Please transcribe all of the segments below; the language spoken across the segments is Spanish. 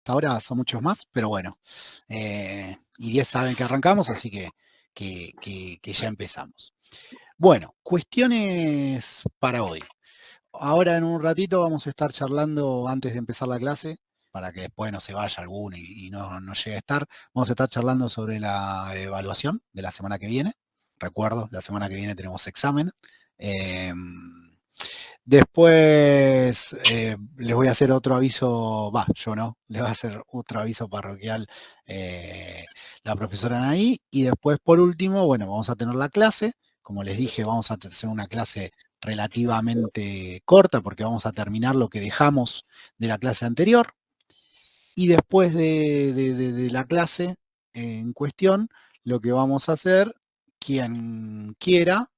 hasta ahora son muchos más, pero bueno, y 10 saben que arrancamos, así que ya empezamos. Bueno, cuestiones para hoy. Ahora en un ratito vamos a estar charlando antes de empezar la clase, para que después no se vaya alguno y no llegue a estar. Vamos a estar charlando sobre la evaluación de la semana que viene. Recuerdo, la semana que viene tenemos examen. Después les voy a hacer otro aviso, yo no, les voy a hacer otro aviso parroquial la profesora Anaí. Y después, por último, bueno, vamos a tener la clase. Como les dije, vamos a hacer una clase relativamente corta porque vamos a terminar lo que dejamos de la clase anterior. Y después de la clase en cuestión, lo que vamos a hacer, quien quiera,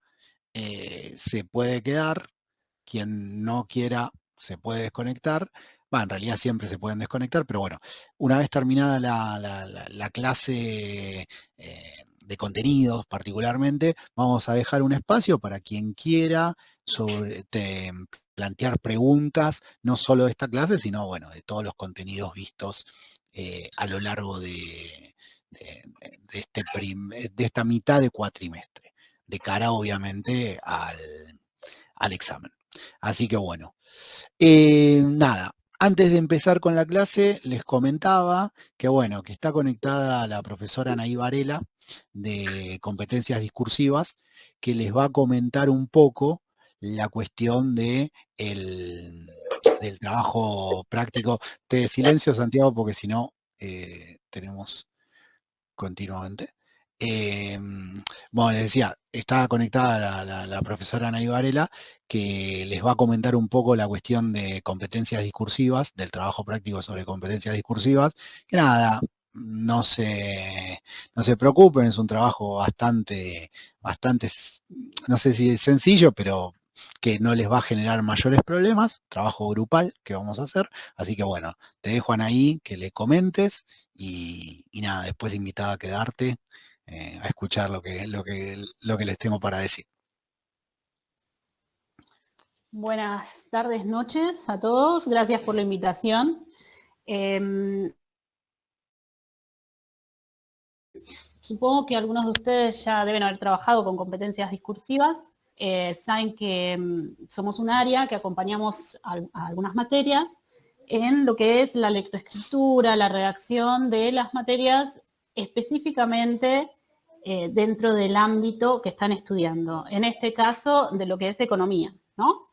se puede quedar. Quien no quiera se puede desconectar. En realidad siempre se pueden desconectar, pero bueno, una vez terminada la clase de contenidos particularmente, vamos a dejar un espacio para quien quiera plantear preguntas, no solo de esta clase, sino bueno, de todos los contenidos vistos a lo largo de esta mitad de cuatrimestre, de cara obviamente al examen. Así que bueno, nada, antes de empezar con la clase les comentaba que bueno, que está conectada la profesora Anaí Varela de competencias discursivas, que les va a comentar un poco la cuestión del trabajo práctico. Te silencio, Santiago, porque si no tenemos continuamente. Bueno, les decía, está conectada la profesora Anaí Varela, que les va a comentar un poco la cuestión de competencias discursivas, del trabajo práctico sobre competencias discursivas, que nada, no se preocupen, es un trabajo bastante, no sé si es sencillo, pero que no les va a generar mayores problemas, trabajo grupal que vamos a hacer, así que bueno, te dejo Anaí que le comentes y nada, después invitada a quedarte a escuchar lo que les tengo para decir. Buenas tardes, noches a todos. Gracias por la invitación. Supongo que algunos de ustedes ya deben haber trabajado con competencias discursivas. Saben que somos un área que acompañamos a algunas materias en lo que es la lectoescritura, la redacción de las materias específicamente dentro del ámbito que están estudiando. En este caso, de lo que es economía, ¿no?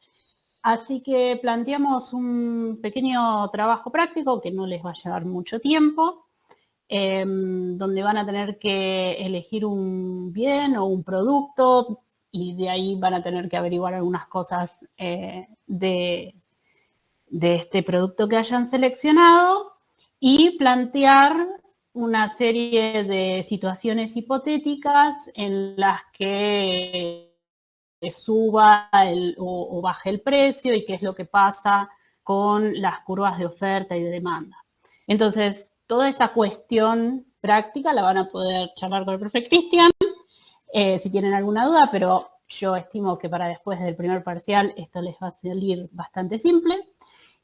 Así que planteamos un pequeño trabajo práctico que no les va a llevar mucho tiempo, donde van a tener que elegir un bien o un producto y de ahí van a tener que averiguar algunas cosas de este producto que hayan seleccionado y plantear una serie de situaciones hipotéticas en las que suba o baje el precio y qué es lo que pasa con las curvas de oferta y de demanda. Entonces, toda esa cuestión práctica la van a poder charlar con el profe Cristian si tienen alguna duda, pero yo estimo que para después del primer parcial esto les va a salir bastante simple.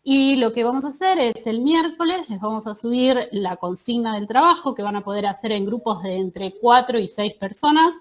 Y lo que vamos a hacer es el miércoles les vamos a subir la consigna del trabajo que van a poder hacer en grupos de entre 4 y 6 personas.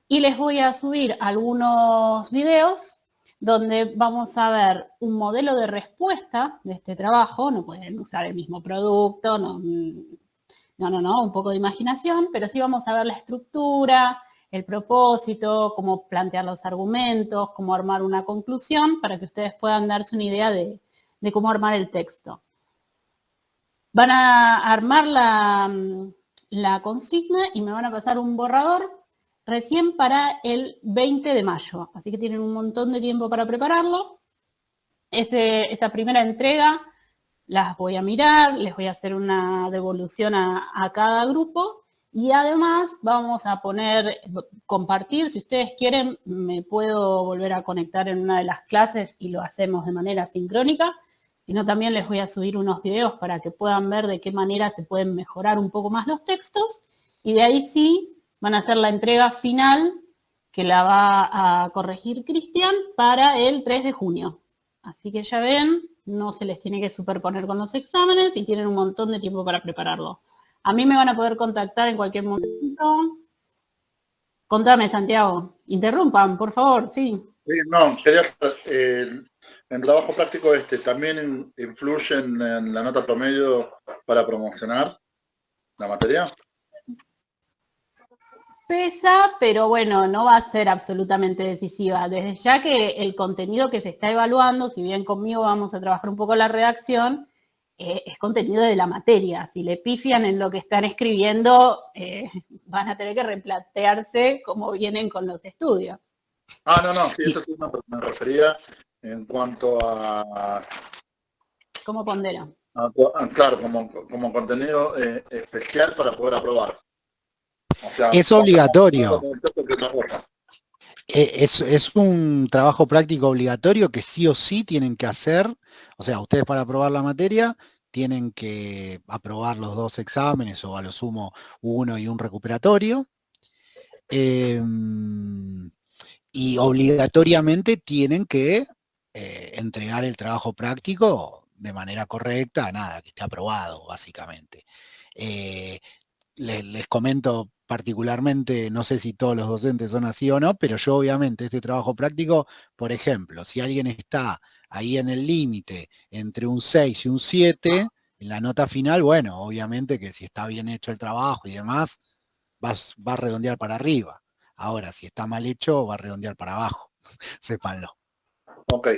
Y les voy a subir algunos videos donde vamos a ver un modelo de respuesta de este trabajo. No pueden usar el mismo producto, no, un poco de imaginación, pero sí vamos a ver la estructura, el propósito, cómo plantear los argumentos, cómo armar una conclusión para que ustedes puedan darse una idea de cómo armar el texto. Van a armar la consigna y me van a pasar un borrador recién para el 20 de mayo. Así que tienen un montón de tiempo para prepararlo. Esa primera entrega las voy a mirar, les voy a hacer una devolución a cada grupo y además vamos a compartir, si ustedes quieren, me puedo volver a conectar en una de las clases y lo hacemos de manera sincrónica, sino también les voy a subir unos videos para que puedan ver de qué manera se pueden mejorar un poco más los textos y de ahí sí van a hacer la entrega final que la va a corregir Cristian para el 3 de junio. Así que ya ven, no se les tiene que superponer con los exámenes y tienen un montón de tiempo para prepararlo. A mí me van a poder contactar en cualquier momento. Contame, Santiago. Interrumpan, por favor, sí. Sí, no, quería en trabajo práctico ¿también influye en la nota promedio para promocionar la materia? Pesa, pero bueno, no va a ser absolutamente decisiva. Desde ya que el contenido que se está evaluando, si bien conmigo vamos a trabajar un poco la redacción, es contenido de la materia. Si le pifian en lo que están escribiendo, van a tener que replantearse cómo vienen con los estudios. No, sí, eso sí me refería en cuanto a... ¿Cómo pondera? Claro, como contenido especial para poder aprobar. O sea, es obligatorio. Es un trabajo práctico obligatorio que sí o sí tienen que hacer. O sea, ustedes para aprobar la materia tienen que aprobar los 2 exámenes o a lo sumo uno y un recuperatorio. Y obligatoriamente tienen que entregar el trabajo práctico de manera correcta, nada, que esté aprobado, básicamente. Les comento particularmente, no sé si todos los docentes son así o no, pero yo obviamente este trabajo práctico, por ejemplo, si alguien está ahí en el límite entre un 6 y un 7, en la nota final, bueno, obviamente que si está bien hecho el trabajo y demás, va a redondear para arriba. Ahora, si está mal hecho, va a redondear para abajo, sépanlo. Ok.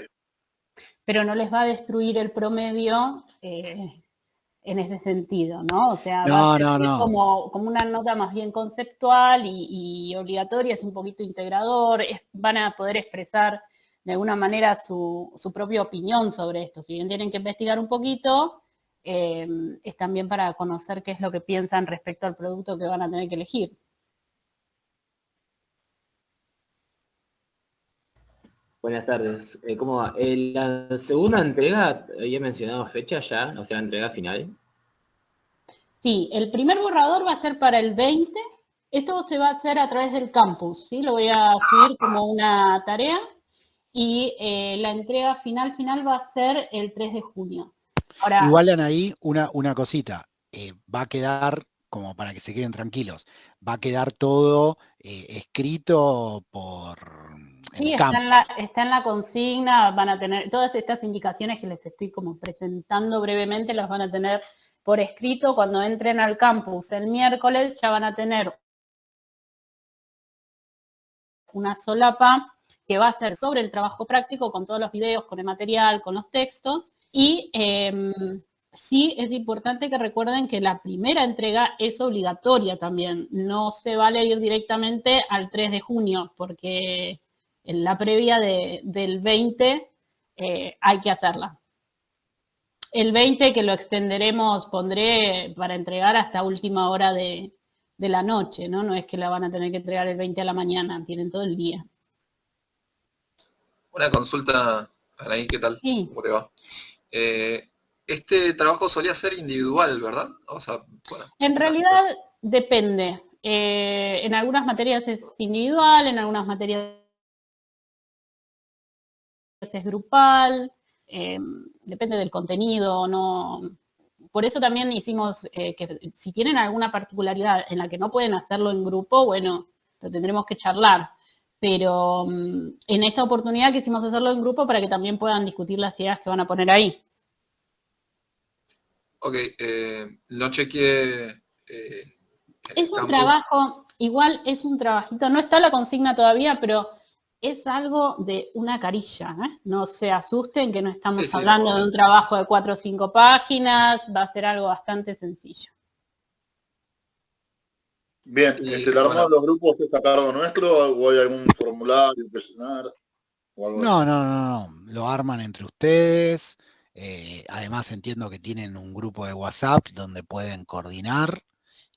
Pero no les va a destruir el promedio en ese sentido, ¿no? O sea, va a ser como una nota más bien conceptual y obligatoria, es un poquito integrador, van a poder expresar de alguna manera su propia opinión sobre esto. Si bien tienen que investigar un poquito, es también para conocer qué es lo que piensan respecto al producto que van a tener que elegir. Buenas tardes, ¿cómo va? La segunda entrega, había mencionado fecha ya, o sea, la entrega final. Sí, el primer borrador va a ser para el 20. Esto se va a hacer a través del campus, ¿sí? Lo voy a subir como una tarea y la entrega final va a ser el 3 de junio. Ahora, igual, Anaí, una cosita, va a quedar, como para que se queden tranquilos, va a quedar todo escrito por sí, el campus. está en la consigna, van a tener todas estas indicaciones que les estoy como presentando brevemente, las van a tener por escrito cuando entren al campus el miércoles, ya van a tener una solapa que va a ser sobre el trabajo práctico con todos los videos, con el material, con los textos y sí es importante que recuerden que la primera entrega es obligatoria también, no se vale ir directamente al 3 de junio porque en la previa del 20 hay que hacerla. El 20 que lo extenderemos, pondré para entregar hasta última hora de la noche, ¿no? No es que la van a tener que entregar el 20 a la mañana, tienen todo el día. Una consulta, Anaí, ¿qué tal? Sí. ¿Cómo te va? Este trabajo solía ser individual, ¿verdad? O sea, bueno. En realidad depende. En algunas materias es individual, en algunas materias es grupal, depende del contenido, no. Por eso también hicimos que si tienen alguna particularidad en la que no pueden hacerlo en grupo, bueno, lo tendremos que charlar. Pero en esta oportunidad quisimos hacerlo en grupo para que también puedan discutir las ideas que van a poner ahí. Ok, no chequeé. Es un trabajo, igual es un trabajito, no está la consigna todavía, pero es algo de una carilla, ¿eh? No se asusten que no estamos hablando de un trabajo de 4 o 5 páginas, va a ser algo bastante sencillo. Bien, ¿el armado de los grupos es a cargo nuestro o hay algún formulario que llenar? O algo así? No, lo arman entre ustedes, además entiendo que tienen un grupo de WhatsApp donde pueden coordinar,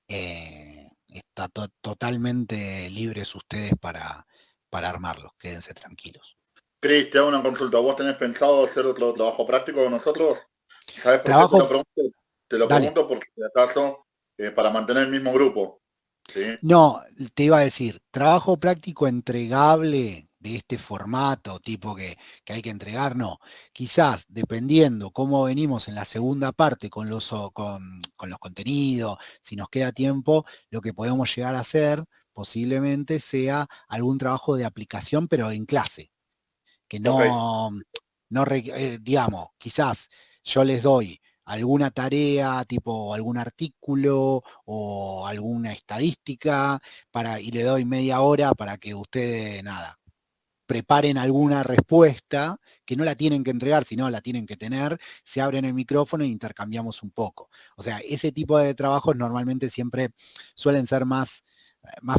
está totalmente libres ustedes para armarlos, quédense tranquilos. Cris, te hago una consulta. ¿Vos tenés pensado hacer otro trabajo práctico con nosotros? ¿Sabes por Trabajo... qué te lo pregunto? Te lo pregunto porque de acaso para mantener el mismo grupo. ¿Sí? No, te iba a decir, trabajo práctico entregable de este formato tipo que hay que entregar, no. Quizás, dependiendo cómo venimos en la segunda parte con los contenidos, si nos queda tiempo, lo que podemos llegar a hacer posiblemente sea algún trabajo de aplicación, pero en clase. Que no, digamos, quizás yo les doy alguna tarea, tipo algún artículo o alguna estadística, y le doy media hora para que ustedes, nada, preparen alguna respuesta, que no la tienen que entregar, sino la tienen que tener, se abren el micrófono e intercambiamos un poco. O sea, ese tipo de trabajos normalmente siempre suelen ser más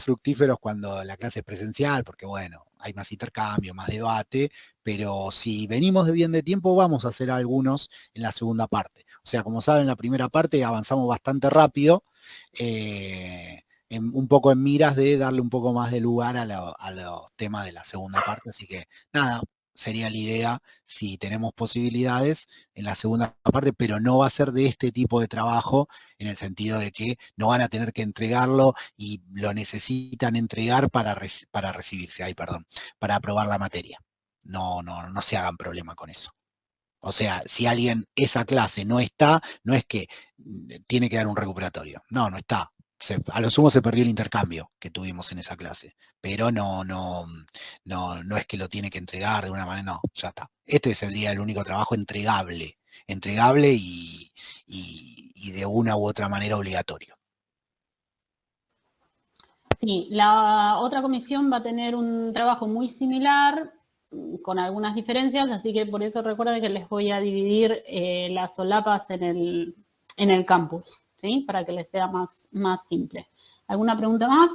fructíferos cuando la clase es presencial, porque bueno, hay más intercambio, más debate, pero si venimos de bien de tiempo, vamos a hacer algunos en la segunda parte. O sea, como saben, en la primera parte avanzamos bastante rápido, un poco en miras de darle un poco más de lugar a los temas de la segunda parte, así que nada, sería la idea si tenemos posibilidades en la segunda parte, pero no va a ser de este tipo de trabajo en el sentido de que no van a tener que entregarlo y lo necesitan entregar para recibirse, para aprobar la materia. No se hagan problema con eso. O sea, si alguien, esa clase no está, no es que tiene que dar un recuperatorio. No está. A lo sumo se perdió el intercambio que tuvimos en esa clase, pero no es que lo tiene que entregar de una manera, no, ya está. Este sería el único trabajo entregable y de una u otra manera obligatorio. Sí, la otra comisión va a tener un trabajo muy similar, con algunas diferencias, así que por eso recuerden que les voy a dividir las solapas en el campus, ¿sí? Para que les sea más simple. ¿Alguna pregunta más?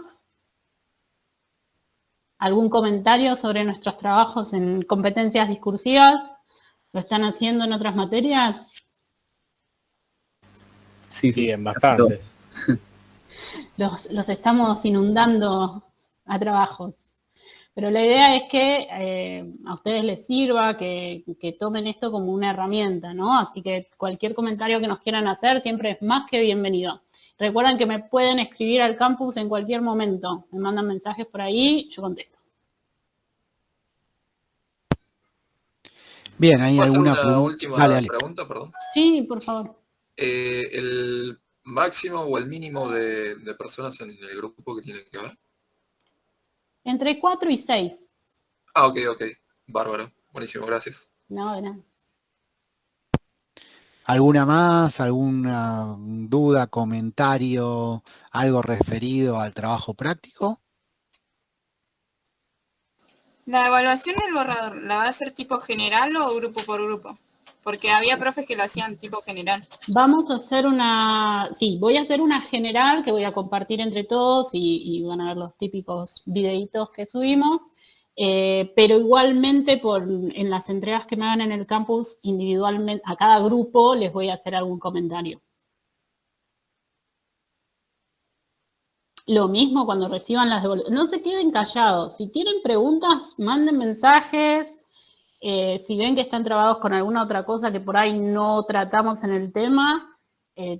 ¿Algún comentario sobre nuestros trabajos en competencias discursivas? ¿Lo están haciendo en otras materias? Sí, en bastante. Los estamos inundando a trabajos. Pero la idea es que a ustedes les sirva, que tomen esto como una herramienta, ¿no? Así que cualquier comentario que nos quieran hacer siempre es más que bienvenido. Recuerden que me pueden escribir al campus en cualquier momento. Me mandan mensajes por ahí, yo contesto. Bien, ¿hay alguna última pregunta? Perdón. Sí, por favor. ¿El máximo o el mínimo de personas en el grupo que tienen que ver? Entre 4 y 6. Ah, ok. Bárbaro. Buenísimo, gracias. No, de nada. ¿Alguna más? ¿Alguna duda, comentario, algo referido al trabajo práctico? ¿La evaluación del borrador la va a hacer tipo general o grupo por grupo? Porque había profes que lo hacían tipo general. Vamos a hacer voy a hacer una general que voy a compartir entre todos y van a ver los típicos videitos que subimos, pero igualmente en las entregas que me hagan en el campus individualmente, a cada grupo les voy a hacer algún comentario. Lo mismo cuando reciban las devoluciones. No se queden callados. Si tienen preguntas, manden mensajes. Si ven que están trabados con alguna otra cosa que por ahí no tratamos en el tema,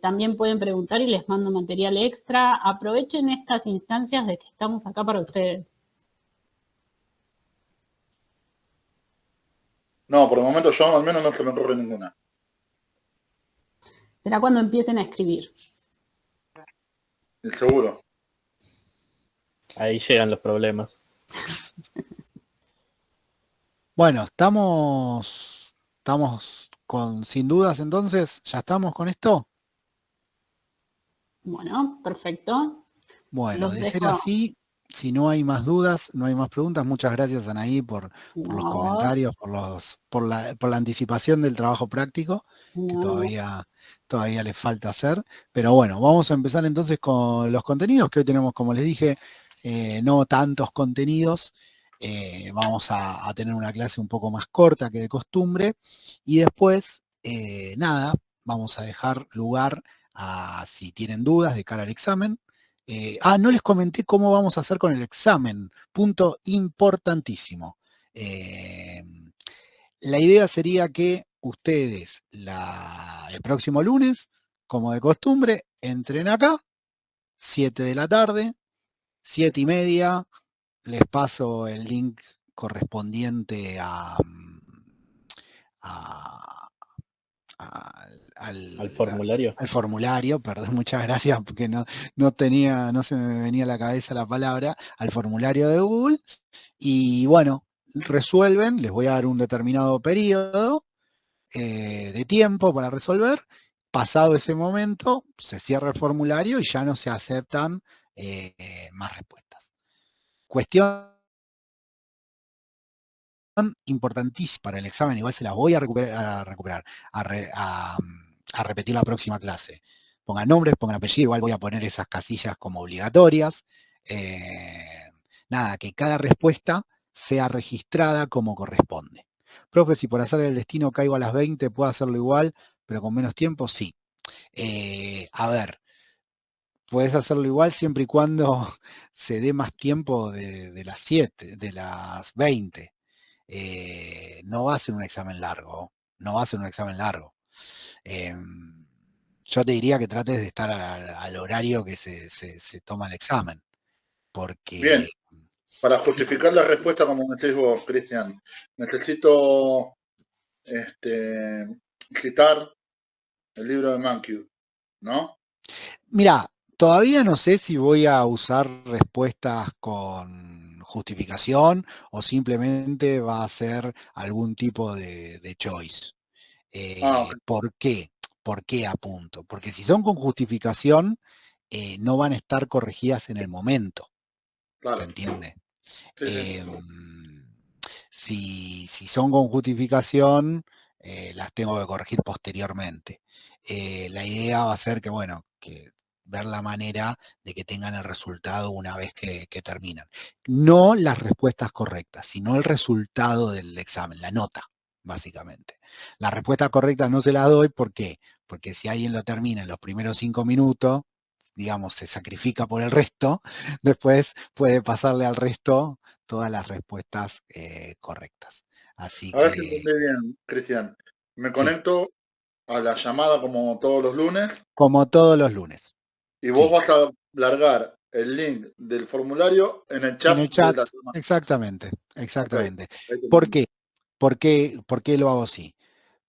también pueden preguntar y les mando material extra. Aprovechen estas instancias de que estamos acá para ustedes. No, por el momento yo al menos no se me ocurre ninguna. Será cuando empiecen a escribir. Seguro. Ahí llegan los problemas. Bueno, estamos sin dudas entonces, ¿ya estamos con esto? Bueno, perfecto. Bueno, de ser así, si no hay más dudas, no hay más preguntas, muchas gracias Anaí por los comentarios, por la anticipación del trabajo práctico, que todavía les falta hacer. Pero bueno, vamos a empezar entonces con los contenidos, que hoy tenemos, como les dije, no tantos contenidos. Vamos a tener una clase un poco más corta que de costumbre y después, vamos a dejar lugar a si tienen dudas de cara al examen. No les comenté cómo vamos a hacer con el examen, punto importantísimo. La idea sería que ustedes el próximo lunes, como de costumbre, entren acá, 7 de la tarde, 7:30, les paso el link correspondiente a Al formulario. al formulario, perdón, muchas gracias, porque no se me venía a la cabeza la palabra, al formulario de Google, y bueno, resuelven, les voy a dar un determinado periodo de tiempo para resolver. Pasado ese momento, se cierra el formulario y ya no se aceptan más respuestas. Cuestión importantísima para el examen, igual se las voy a repetir la próxima clase. Pongan nombres, pongan apellido, igual voy a poner esas casillas como obligatorias. Nada, que cada respuesta sea registrada como corresponde. Profe, si por hacer el destino caigo a las 20, ¿puedo hacerlo igual, pero con menos tiempo? Sí. A ver, puedes hacerlo igual siempre y cuando se dé más tiempo de las 7, de las 20. No va a ser un examen largo, no va a ser un examen largo. Yo te diría que trates de estar al horario que se toma el examen, porque... Bien, para justificar la respuesta, como me decís vos, Cristian, necesito citar el libro de Mankiw, ¿no? Mira, todavía no sé si voy a usar respuestas con justificación o simplemente va a ser algún tipo de choice. Ok. ¿Por qué? ¿Por qué apunto? Porque si son con justificación, no van a estar corregidas en el momento. Claro. ¿Se entiende? Sí. Si son con justificación, las tengo que corregir posteriormente. La idea va a ser que, bueno, que ver la manera de que tengan el resultado una vez que terminan. No las respuestas correctas, sino el resultado del examen, la nota, básicamente. Las respuestas correctas no se las doy, ¿por qué? Porque si alguien lo termina en los primeros 5 minutos, digamos, se sacrifica por el resto, después puede pasarle al resto todas las respuestas correctas. Así A ver si que... entendí bien, Cristian. Me Sí, conecto a la llamada como todos los lunes como todos los lunes. y vos Sí, vas a largar el link del formulario en el en chat el de chat, la semana. exactamente, Ok, exactamente. ahí te ¿Por entendí. qué? ¿Por qué lo hago así?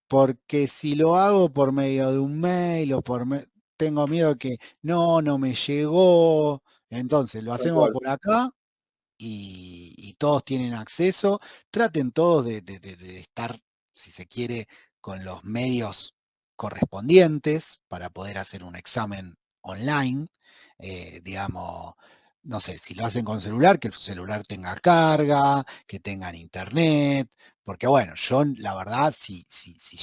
Porque si lo hago por medio de un mail o tengo miedo que no me llegó, entonces lo Tal hacemos cual. por acá y todos tienen acceso. Traten todos de estar, si se quiere, con los medios correspondientes para poder hacer un examen online. Digamos, no sé, si lo hacen con celular, que el celular tenga carga, que tengan internet, porque bueno, yo la verdad, si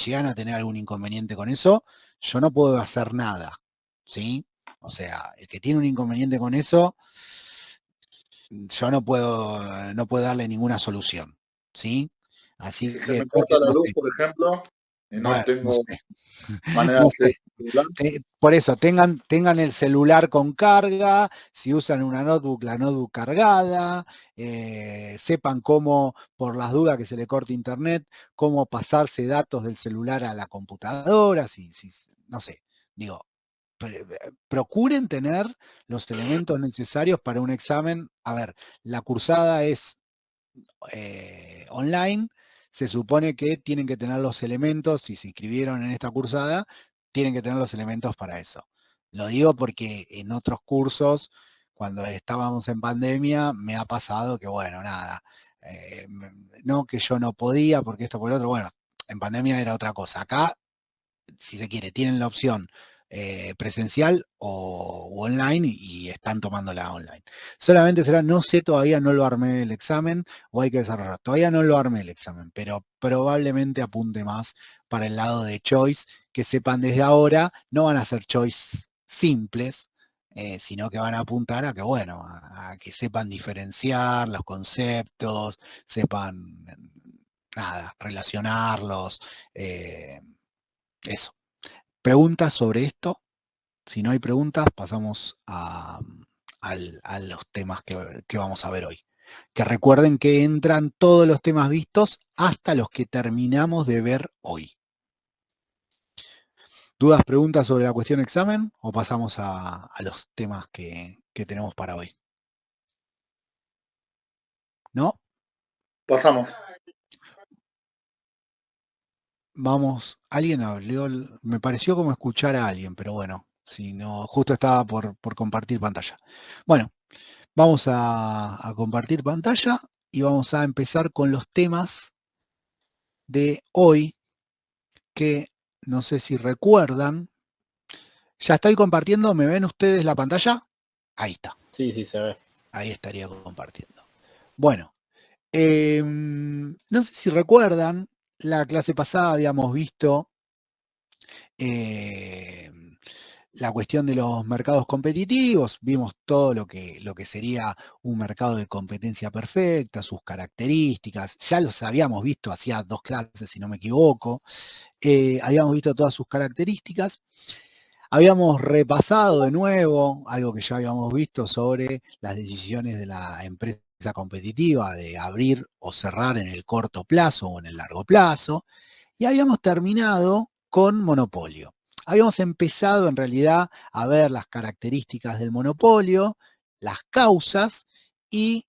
llegan a tener algún inconveniente con eso, yo no puedo hacer nada, ¿sí? O sea, el que tiene un inconveniente con eso, yo no puedo darle ninguna solución, ¿sí? Y Así si se que me corta la no luz, sé, por ejemplo, y no bueno, no tengo sé, manera de no acceder sé. al celular, Por eso, tengan el celular con carga, si usan una notebook, la notebook cargada, sepan cómo, por las dudas que se le corte internet, cómo pasarse datos del celular a la computadora, no sé, digo, procuren tener los elementos necesarios para un examen. A ver, la cursada es online, se supone que tienen que tener los elementos, si se inscribieron en esta cursada, tienen que tener los elementos para eso. Lo digo porque en otros cursos, cuando estábamos en pandemia, me ha pasado que, bueno, nada, no que yo no podía, porque esto por el otro, bueno, en pandemia era otra cosa. Acá, si se quiere, tienen la opción presencial o online y están tomándola online. Solamente será, no sé, todavía no lo armé el examen o hay que desarrollar. Todavía no lo armé el examen, pero probablemente apunte más para el lado de choice, que sepan desde ahora, no van a ser choice simples, sino que van a apuntar a que, bueno, a que sepan diferenciar los conceptos, sepan, nada, relacionarlos, eso. ¿Preguntas sobre esto? Si no hay preguntas, pasamos a los temas que vamos a ver hoy. Que recuerden que entran todos los temas vistos hasta los que terminamos de ver hoy. ¿Dudas, preguntas sobre la cuestión examen o pasamos a los temas que tenemos para hoy? ¿No? Pasamos. Vamos, alguien habló, me pareció como escuchar a alguien, pero bueno, si no, justo estaba por compartir pantalla. Bueno, vamos a compartir pantalla y vamos a empezar con los temas de hoy, que no sé si recuerdan. Ya estoy compartiendo, ¿me ven ustedes la pantalla? Ahí está, Sí, sí, se ve. ahí estaría compartiendo. Bueno, no sé si recuerdan, la clase pasada habíamos visto la cuestión de los mercados competitivos, vimos todo lo que sería un mercado de competencia perfecta, sus características, ya los habíamos visto hacía 2 clases, si no me equivoco, habíamos visto todas sus características, habíamos repasado de nuevo algo que ya habíamos visto sobre las decisiones de la empresa competitiva de abrir o cerrar en el corto plazo o en el largo plazo, y habíamos terminado con monopolio. Habíamos empezado en realidad a ver las características del monopolio, las causas y,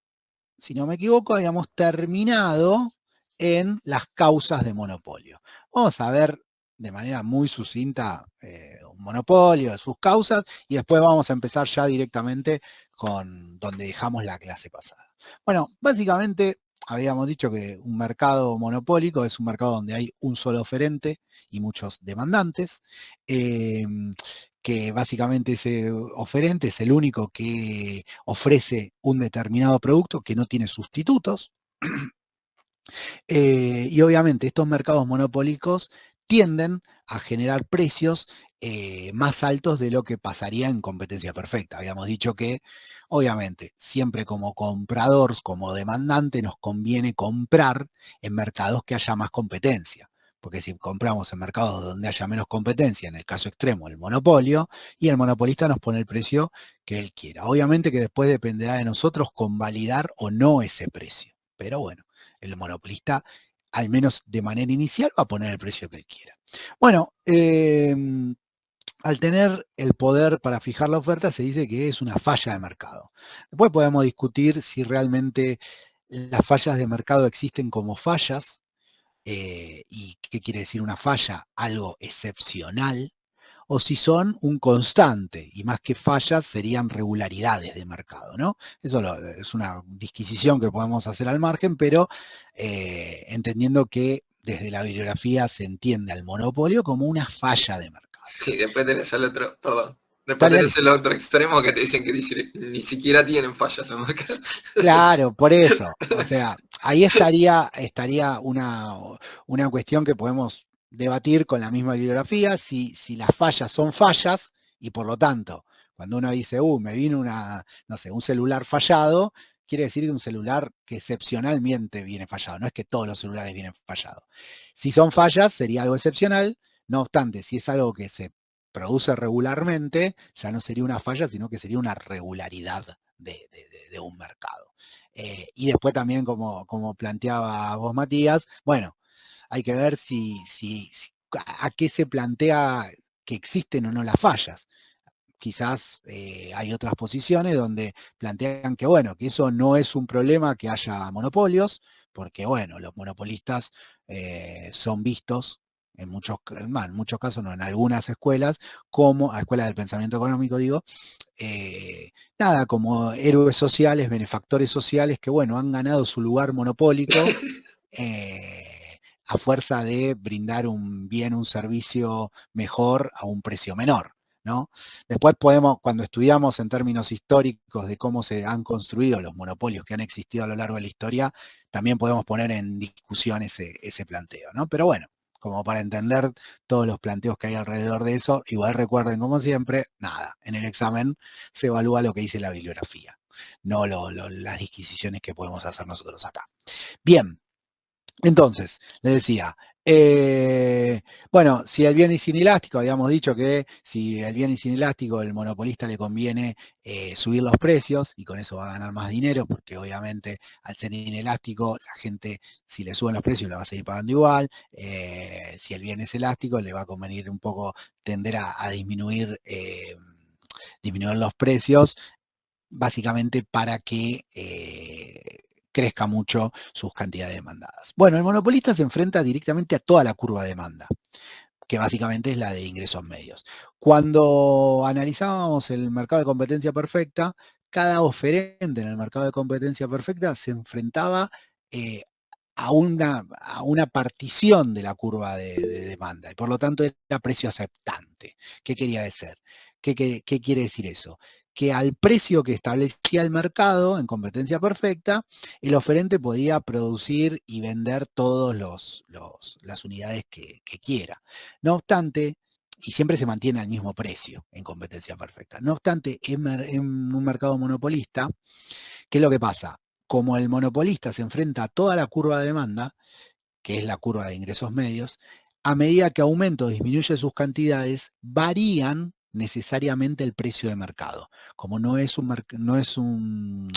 si no me equivoco, habíamos terminado en las causas de monopolio. Vamos a ver de manera muy sucinta un monopolio, sus causas, y después vamos a empezar ya directamente con donde dejamos la clase pasada. Bueno, básicamente habíamos dicho que un mercado monopólico es un mercado donde hay un solo oferente y muchos demandantes, que básicamente ese oferente es el único que ofrece un determinado producto que no tiene sustitutos. Y obviamente estos mercados monopólicos tienden a generar precios más altos de lo que pasaría en competencia perfecta. Habíamos dicho que, obviamente, siempre como comprador, como demandante, nos conviene comprar en mercados que haya más competencia. Porque si compramos en mercados donde haya menos competencia, en el caso extremo, el monopolio, y el monopolista nos pone el precio que él quiera. Obviamente que después dependerá de nosotros convalidar o no ese precio. Pero bueno, el monopolista, al menos de manera inicial, va a poner el precio que él quiera. Bueno, al tener el poder para fijar la oferta, se dice que es una falla de mercado. Después podemos discutir si realmente las fallas de mercado existen como fallas, y qué quiere decir una falla, algo excepcional, o si son un constante, y más que fallas serían regularidades de mercado, ¿no? Eso es una disquisición que podemos hacer al margen, pero entendiendo que desde la bibliografía se entiende al monopolio como una falla de mercado. Y después tenés el otro, perdón. Después Dale, tenés el otro extremo que te dicen que ni siquiera tienen fallas la marca. Claro, por eso. O sea, ahí estaría una cuestión que podemos debatir con la misma bibliografía, si las fallas son fallas, y por lo tanto, cuando uno dice, me vino no sé, un celular fallado, quiere decir que un celular que excepcionalmente viene fallado, no es que todos los celulares vienen fallados. Si son fallas, sería algo excepcional, no obstante, si es algo que se produce regularmente, ya no sería una falla, sino que sería una regularidad de un mercado. Y después también, como planteaba vos, Matías, bueno, hay que ver a qué se plantea que existen o no las fallas. Quizás hay otras posiciones donde plantean que, bueno, que eso no es un problema que haya monopolios, porque, bueno, los monopolistas son vistos en muchos casos, no, en algunas escuelas, como a escuelas del pensamiento económico, digo, nada, como héroes sociales, benefactores sociales que, bueno, han ganado su lugar monopólico a fuerza de brindar un bien, un servicio mejor a un precio menor, ¿no? Después podemos, cuando estudiamos en términos históricos de cómo se han construido los monopolios que han existido a lo largo de la historia, también podemos poner en discusión ese planteo, ¿no? Pero bueno, como para entender todos los planteos que hay alrededor de eso, igual recuerden, como siempre, nada, en el examen se evalúa lo que dice la bibliografía, no las disquisiciones que podemos hacer nosotros acá. Bien, entonces, les decía, bueno, si el bien es inelástico, habíamos dicho que si el bien es inelástico, el monopolista le conviene subir los precios y con eso va a ganar más dinero, porque obviamente al ser inelástico, la gente, si le suben los precios, la va a seguir pagando igual. Si el bien es elástico, le va a convenir un poco tender a disminuir los precios, básicamente para que crezca mucho sus cantidades demandadas. Bueno, el monopolista se enfrenta directamente a toda la curva de demanda, que básicamente es la de ingresos medios. Cuando analizábamos el mercado de competencia perfecta, cada oferente en el mercado de competencia perfecta se enfrentaba a una partición de la curva de demanda, y por lo tanto era precio aceptante. ¿Qué quería decir? ¿Qué quiere decir eso? Que al precio que establecía el mercado en competencia perfecta, el oferente podía producir y vender todas las unidades que quiera. No obstante, y siempre se mantiene al mismo precio en competencia perfecta. No obstante, en un mercado monopolista, ¿qué es lo que pasa? Como el monopolista se enfrenta a toda la curva de demanda, que es la curva de ingresos medios, a medida que aumenta o disminuye sus cantidades, varían necesariamente el precio de mercado. Como no es un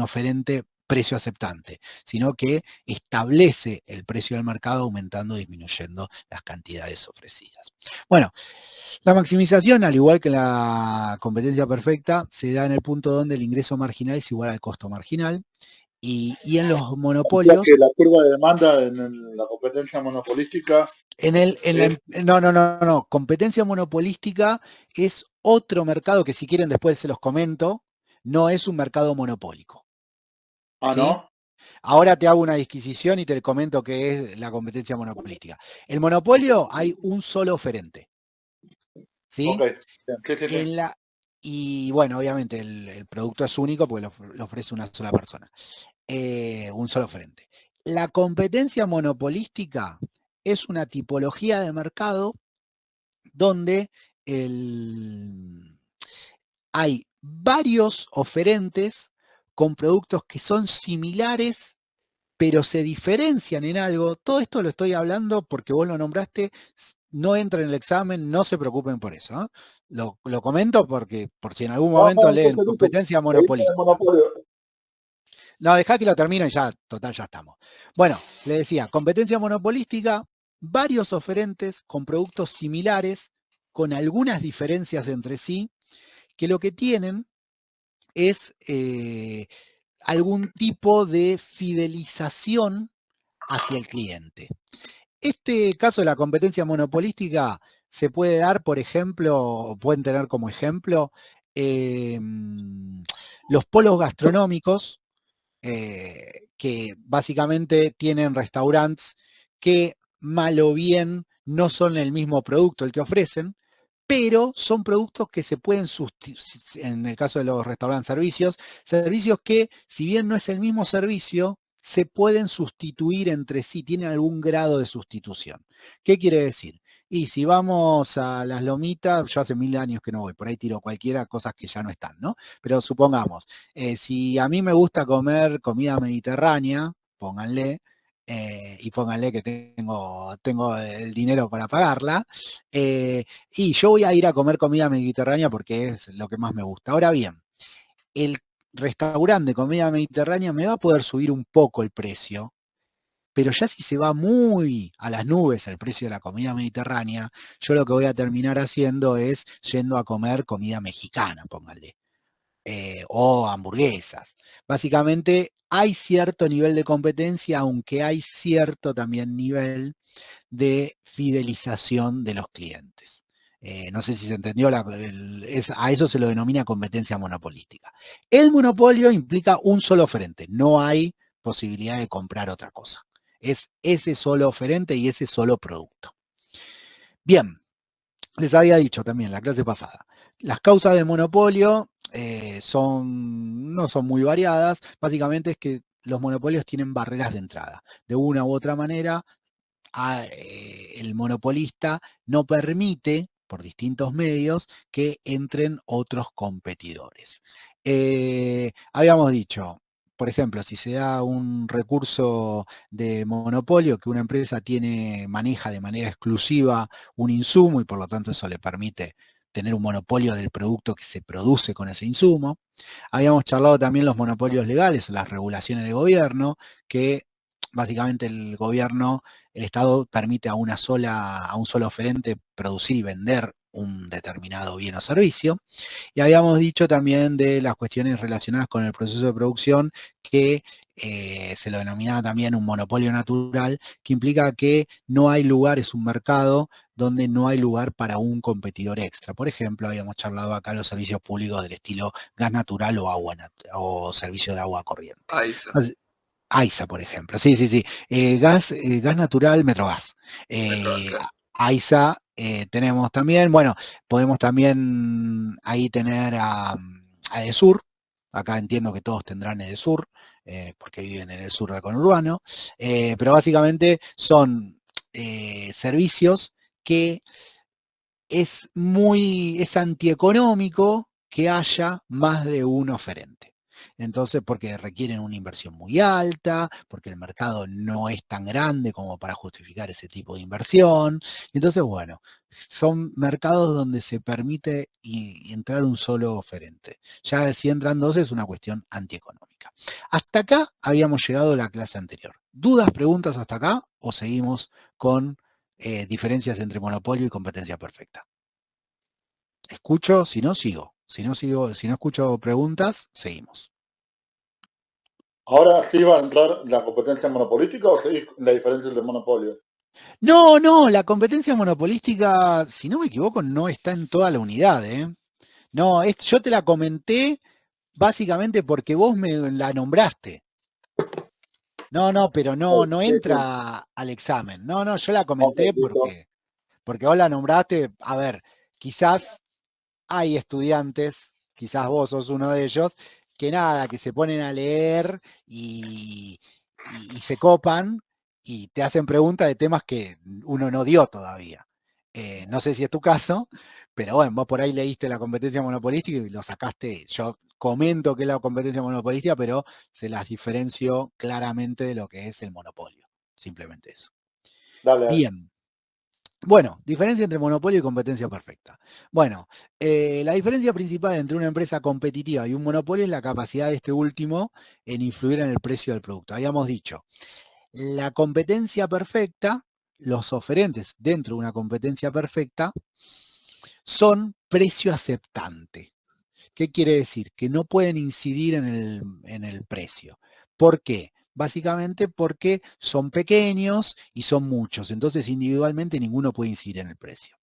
oferente precio aceptante, sino que establece el precio del mercado aumentando o disminuyendo las cantidades ofrecidas. Bueno, la maximización, al igual que la competencia perfecta, se da en el punto donde el ingreso marginal es igual al costo marginal, y en los O sea monopolios... que la curva de demanda en la competencia monopolística No. Competencia monopolística es otro mercado que, si quieren, después se los comento, no es un mercado monopólico. ¿Sí? ¿no? Ahora te hago una disquisición y te comento qué es la competencia monopolística. El monopolio, hay un solo oferente. ¿Sí? Ok, bien, sí. Y bueno, obviamente el producto es único porque lo ofrece una sola persona. Un solo oferente. La competencia monopolística es una tipología de mercado donde hay varios oferentes con productos que son similares, pero se diferencian en algo. Todo esto lo estoy hablando porque vos lo nombraste, no entra en el examen, no se preocupen por eso, ¿eh? Lo comento porque por si en algún momento leen competencia monopolística. No, dejá que lo termino y ya, total, ya estamos. Bueno, le decía, competencia monopolística, varios oferentes con productos similares, con algunas diferencias entre sí, que lo que tienen es algún tipo de fidelización hacia el cliente. Este caso de la competencia monopolística se puede dar, por ejemplo, o pueden tener como ejemplo, los polos gastronómicos, que básicamente tienen restaurantes que mal o bien no son el mismo producto el que ofrecen, pero son productos que se pueden sustituir, en el caso de los restaurantes, servicios que, si bien no es el mismo servicio, se pueden sustituir entre sí, tienen algún grado de sustitución. ¿Qué quiere decir? Y si vamos a las Lomitas, yo hace 1000 años que no voy, por ahí tiro cualquiera, cosas que ya no están, ¿no? Pero supongamos, si a mí me gusta comer comida mediterránea, pónganle, y pónganle que tengo el dinero para pagarla, y yo voy a ir a comer comida mediterránea porque es lo que más me gusta. Ahora bien, el restaurante de comida mediterránea me va a poder subir un poco el precio, pero ya si se va muy a las nubes el precio de la comida mediterránea, yo lo que voy a terminar haciendo es yendo a comer comida mexicana, pónganle, o hamburguesas. Básicamente hay cierto nivel de competencia, aunque hay cierto también nivel de fidelización de los clientes. No sé si se entendió, a eso se lo denomina competencia monopolística. El monopolio implica un solo oferente, no hay posibilidad de comprar otra cosa. Es ese solo oferente y ese solo producto. Bien, les había dicho también en la clase pasada, las causas de monopolio no son muy variadas, básicamente es que los monopolios tienen barreras de entrada. De una u otra manera, el monopolista no permite, por distintos medios, que entren otros competidores. Habíamos dicho, por ejemplo, si se da un recurso de monopolio que una empresa maneja de manera exclusiva un insumo y por lo tanto eso le permite tener un monopolio del producto que se produce con ese insumo. Habíamos charlado también los monopolios legales, las regulaciones de gobierno, que básicamente el Estado permite a un solo oferente producir y vender un determinado bien o servicio. Y habíamos dicho también de las cuestiones relacionadas con el proceso de producción que se lo denominaba también un monopolio natural, que implica que no hay lugar, es un mercado donde no hay lugar para un competidor extra. Por ejemplo, habíamos charlado acá los servicios públicos del estilo gas natural o agua o servicio de agua corriente. AISA. AISA, por ejemplo. Sí. Gas natural, Metrogas. Claro. AISA tenemos también, bueno, podemos también ahí tener a Edesur. Acá entiendo que todos tendrán Edesur, porque viven en el sur del conurbano. Pero básicamente son servicios que es antieconómico que haya más de un oferente. Entonces, porque requieren una inversión muy alta, porque el mercado no es tan grande como para justificar ese tipo de inversión. Entonces, bueno, son mercados donde se permite entrar un solo oferente. Ya si entran dos es una cuestión antieconómica. Hasta acá habíamos llegado a la clase anterior. ¿Dudas, preguntas hasta acá o seguimos con diferencias entre monopolio y competencia perfecta? Escucho, si no sigo. Si no escucho preguntas, seguimos. ¿Ahora sí va a entrar la competencia monopolística o seguís la diferencia del monopolio? No, la competencia monopolística, si no me equivoco, no está en toda la unidad, ¿eh? No, yo te la comenté básicamente porque vos me la nombraste. No, pero no entra al examen. No, yo la comenté porque vos la nombraste. A ver, quizás hay estudiantes, quizás vos sos uno de ellos, que se ponen a leer y se copan y te hacen preguntas de temas que uno no dio todavía. No sé si es tu caso, pero bueno, vos por ahí leíste la competencia monopolística y lo sacaste. Yo comento que es la competencia monopolística, pero se las diferencio claramente de lo que es el monopolio. Simplemente eso. Dale. Bien. Bueno, diferencia entre monopolio y competencia perfecta. Bueno, la diferencia principal entre una empresa competitiva y un monopolio es la capacidad de este último en influir en el precio del producto. Habíamos dicho, la competencia perfecta, los oferentes dentro de una competencia perfecta, son precio aceptante. ¿Qué quiere decir? Que no pueden incidir en el precio. ¿Por qué? Básicamente porque son pequeños y son muchos, entonces individualmente ninguno puede incidir en el precio.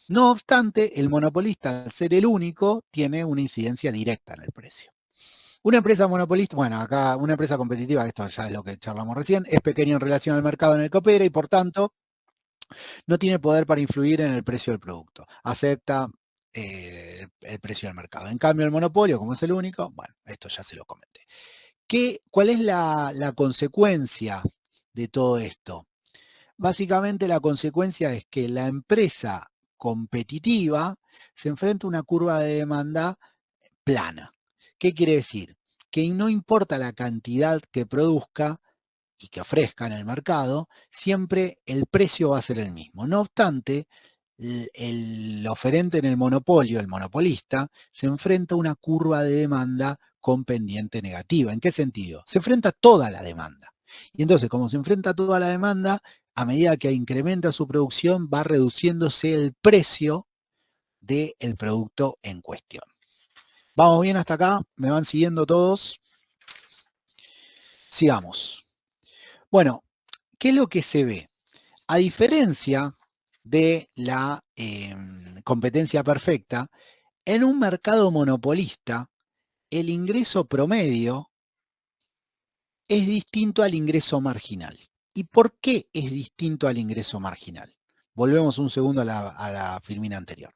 No obstante, el monopolista, al ser el único, tiene una incidencia directa en el precio. Una empresa monopolista, bueno, acá una empresa competitiva, esto ya es lo que charlamos recién, es pequeño en relación al mercado en el que opera y por tanto no tiene poder para influir en el precio del producto. Acepta el precio del mercado. En cambio, el monopolio, como es el único, bueno, esto ya se lo comenté. ¿Cuál es la consecuencia de todo esto? Básicamente la consecuencia es que la empresa competitiva se enfrenta a una curva de demanda plana. ¿Qué quiere decir? Que no importa la cantidad que produzca y que ofrezca en el mercado, siempre el precio va a ser el mismo. No obstante, el oferente en el monopolio, el monopolista, se enfrenta a una curva de demanda con pendiente negativa. ¿En qué sentido? Se enfrenta a toda la demanda. Y entonces, como se enfrenta a toda la demanda, a medida que incrementa su producción, va reduciéndose el precio del producto en cuestión. ¿Vamos bien hasta acá? ¿Me van siguiendo todos? Sigamos. Bueno, ¿qué es lo que se ve? A diferencia de la competencia perfecta, en un mercado monopolista, el ingreso promedio es distinto al ingreso marginal. ¿Y por qué es distinto al ingreso marginal? Volvemos un segundo a la filmina anterior.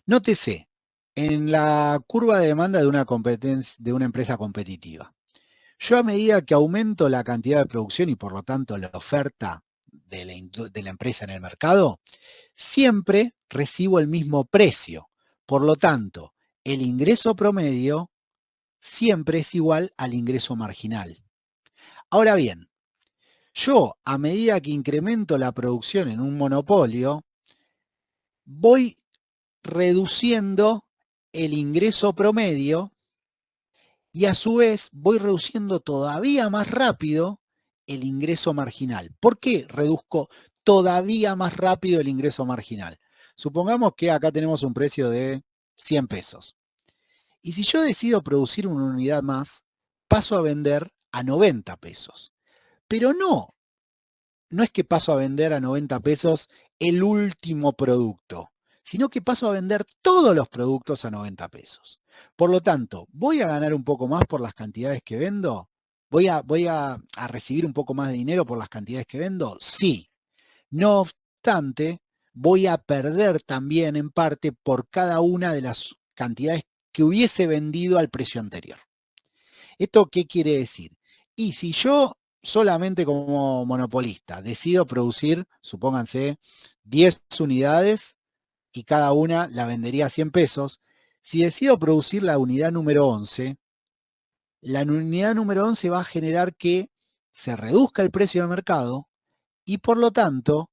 Nótese, en la curva de demanda de una empresa competitiva, yo a medida que aumento la cantidad de producción y por lo tanto la oferta de la empresa en el mercado, siempre recibo el mismo precio. Por lo tanto, el ingreso promedio siempre es igual al ingreso marginal. Ahora bien, yo a medida que incremento la producción en un monopolio, voy reduciendo el ingreso promedio y a su vez voy reduciendo todavía más rápido el ingreso marginal. ¿Por qué reduzco todavía más rápido el ingreso marginal? supongamos que acá tenemos un precio de 100 pesos. Y si yo decido producir una unidad más, paso a vender a 90 pesos. Pero no es que paso a vender a 90 pesos el último producto, sino que paso a vender todos los productos a 90 pesos. Por lo tanto, ¿voy a ganar un poco más por las cantidades que vendo? ¿Voy a recibir un poco más de dinero por las cantidades que vendo? Sí. No obstante, voy a perder también en parte por cada una de las cantidades que hubiese vendido al precio anterior. ¿Esto qué quiere decir? Y si yo solamente como monopolista decido producir, supónganse, 10 unidades y cada una la vendería a 100 pesos, si decido producir la unidad número 11, la unidad número 11 va a generar que se reduzca el precio de mercado y por lo tanto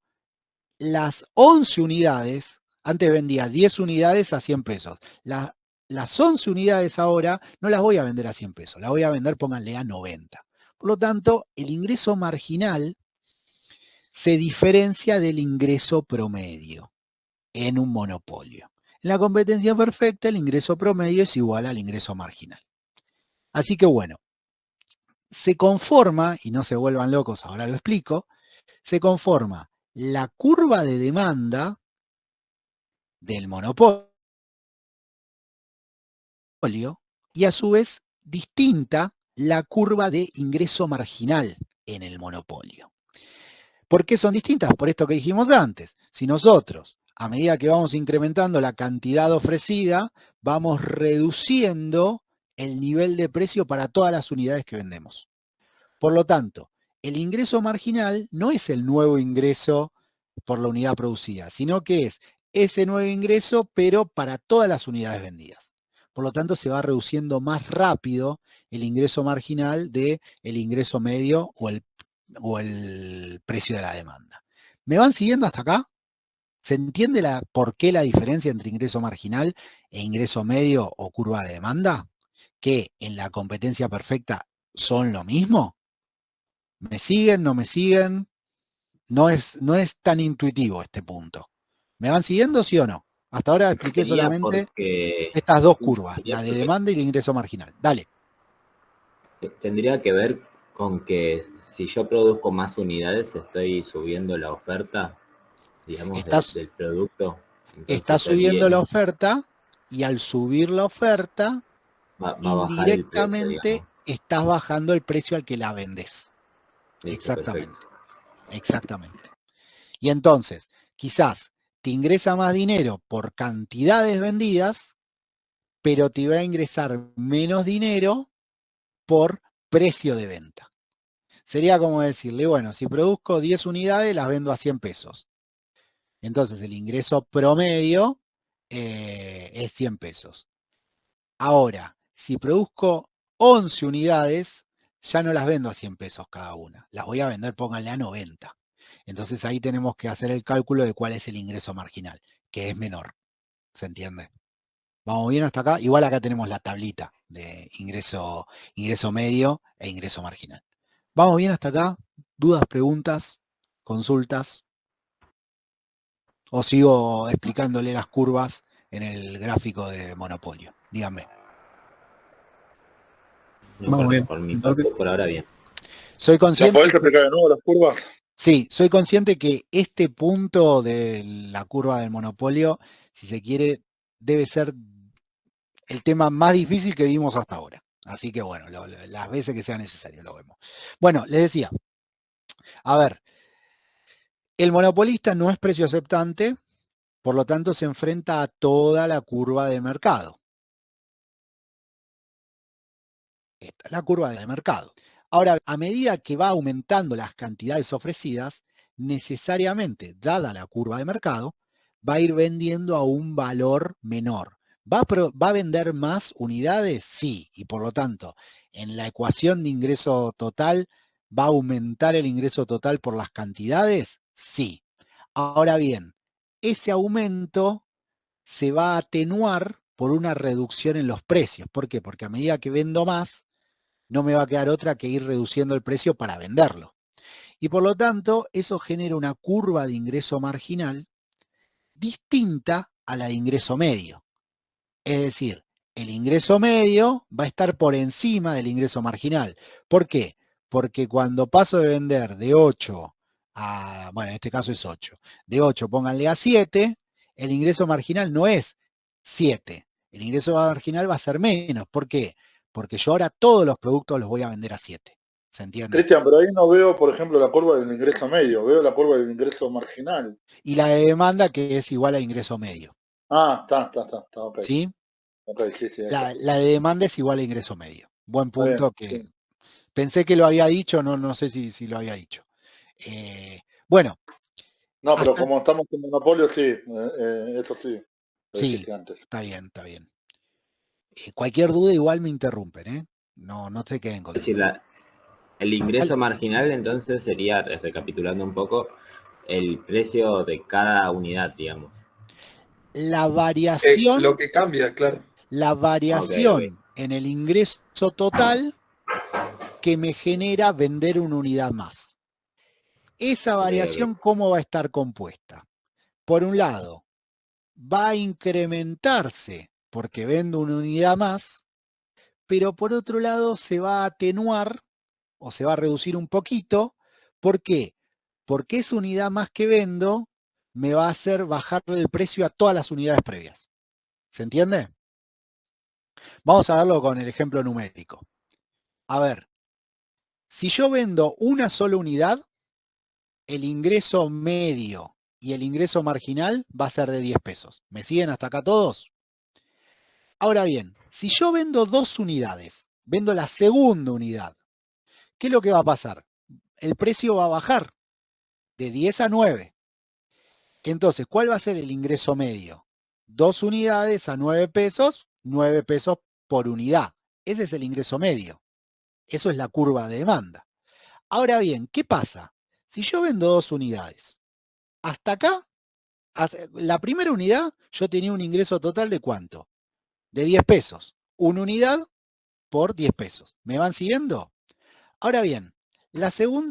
las 11 unidades, antes vendía 10 unidades a 100 pesos, las 11 unidades ahora no las voy a vender a 100 pesos, las voy a vender, pónganle, a 90. Por lo tanto, el ingreso marginal se diferencia del ingreso promedio en un monopolio. En la competencia perfecta, el ingreso promedio es igual al ingreso marginal. Así que bueno, se conforma, y no se vuelvan locos, ahora lo explico, se conforma la curva de demanda del monopolio y a su vez distinta la curva de ingreso marginal en el monopolio. ¿Por qué son distintas? Por esto que dijimos antes. Si nosotros, a medida que vamos incrementando la cantidad ofrecida, vamos reduciendo el nivel de precio para todas las unidades que vendemos. Por lo tanto, el ingreso marginal no es el nuevo ingreso por la unidad producida, sino que es ese nuevo ingreso, pero para todas las unidades vendidas. Por lo tanto, se va reduciendo más rápido el ingreso marginal del ingreso medio o el precio de la demanda. ¿Me van siguiendo hasta acá? ¿Se entiende por qué la diferencia entre ingreso marginal e ingreso medio o curva de demanda? Que en la competencia perfecta son lo mismo. ¿Me siguen? ¿No me siguen? No es tan intuitivo este punto. ¿Me van siguiendo, sí o no? Hasta ahora expliqué solamente estas dos curvas, la de demanda y el ingreso marginal. Dale. Tendría que ver con que si yo produzco más unidades, estoy subiendo la oferta, digamos, del producto. Está subiendo la oferta y al subir la oferta, va indirectamente precio, estás bajando el precio al que la vendes. Exactamente. Perfecto. Exactamente. Y entonces, quizás te ingresa más dinero por cantidades vendidas, pero te va a ingresar menos dinero por precio de venta. Sería como decirle, bueno, si produzco 10 unidades, las vendo a 100 pesos. Entonces el ingreso promedio es 100 pesos. Ahora, si produzco 11 unidades, ya no las vendo a 100 pesos cada una. Las voy a vender, pónganle a 90. Entonces ahí tenemos que hacer el cálculo de cuál es el ingreso marginal, que es menor. ¿Se entiende? ¿Vamos bien hasta acá? Igual acá tenemos la tablita de ingreso medio e ingreso marginal. ¿Vamos bien hasta acá? ¿Dudas, preguntas, consultas? ¿O sigo explicándole las curvas en el gráfico de monopolio? Díganme. Vamos bien. Por mi parte, por ahora bien. Soy consciente. ¿Podés explicar de nuevo las curvas? Sí, soy consciente que este punto de la curva del monopolio, si se quiere, debe ser el tema más difícil que vimos hasta ahora. Así que bueno, las veces que sea necesario lo vemos. Bueno, les decía, a ver, el monopolista no es precio aceptante, por lo tanto se enfrenta a toda la curva de mercado. Esta es la curva de mercado. Ahora, a medida que va aumentando las cantidades ofrecidas, necesariamente, dada la curva de mercado, va a ir vendiendo a un valor menor. ¿Va a vender más unidades? Sí, y por lo tanto, en la ecuación de ingreso total, ¿va a aumentar el ingreso total por las cantidades? Sí. Ahora bien, ese aumento se va a atenuar por una reducción en los precios. ¿Por qué? Porque a medida que vendo más, no me va a quedar otra que ir reduciendo el precio para venderlo. Y por lo tanto, eso genera una curva de ingreso marginal distinta a la de ingreso medio. Es decir, el ingreso medio va a estar por encima del ingreso marginal. ¿Por qué? Porque cuando paso de vender de 8 a, bueno, en este caso es 8, de 8 pónganle a 7, el ingreso marginal no es 7. El ingreso marginal va a ser menos. ¿Por qué? Porque yo ahora todos los productos los voy a vender a 7. ¿Se entiende? Cristian, pero ahí no veo, por ejemplo, la curva del ingreso medio, veo la curva del ingreso marginal. Y la de demanda que es igual a ingreso medio. Ah, está, ok. ¿Sí? Ok, sí. La de demanda es igual a ingreso medio. Buen punto bien, que sí. pensé que lo había dicho, no sé si lo había dicho. Bueno. No, pero como estamos en monopolio, sí, eso sí. Lo Sí, dijiste antes. está bien. Cualquier duda igual me interrumpen, ¿eh? No se queden con Es decir, el ingreso marginal entonces sería, recapitulando un poco, el precio de cada unidad, digamos. La variación. Lo que cambia, claro. La variación Okay. En el ingreso total que me genera vender una unidad más. Esa variación, ¿cómo va a estar compuesta? Por un lado, va a incrementarse porque vendo una unidad más, pero por otro lado se va a atenuar o se va a reducir un poquito. ¿Por qué? Porque esa unidad más que vendo me va a hacer bajar el precio a todas las unidades previas. ¿Se entiende? Vamos a verlo con el ejemplo numérico. A ver, si yo vendo una sola unidad, el ingreso medio y el ingreso marginal va a ser de 10 pesos. ¿Me siguen hasta acá todos? Ahora bien, si yo vendo 2 unidades, vendo la segunda unidad, ¿qué es lo que va a pasar? El precio va a bajar de 10 a 9. Entonces, ¿cuál va a ser el ingreso medio? 2 unidades a 9 pesos, 9 pesos por unidad. Ese es el ingreso medio. Eso es la curva de demanda. Ahora bien, ¿qué pasa? Si yo vendo 2 unidades, hasta acá, la primera unidad, yo tenía un ingreso total de ¿cuánto? De 10 pesos. Una unidad por 10 pesos. ¿Me van siguiendo? Ahora bien,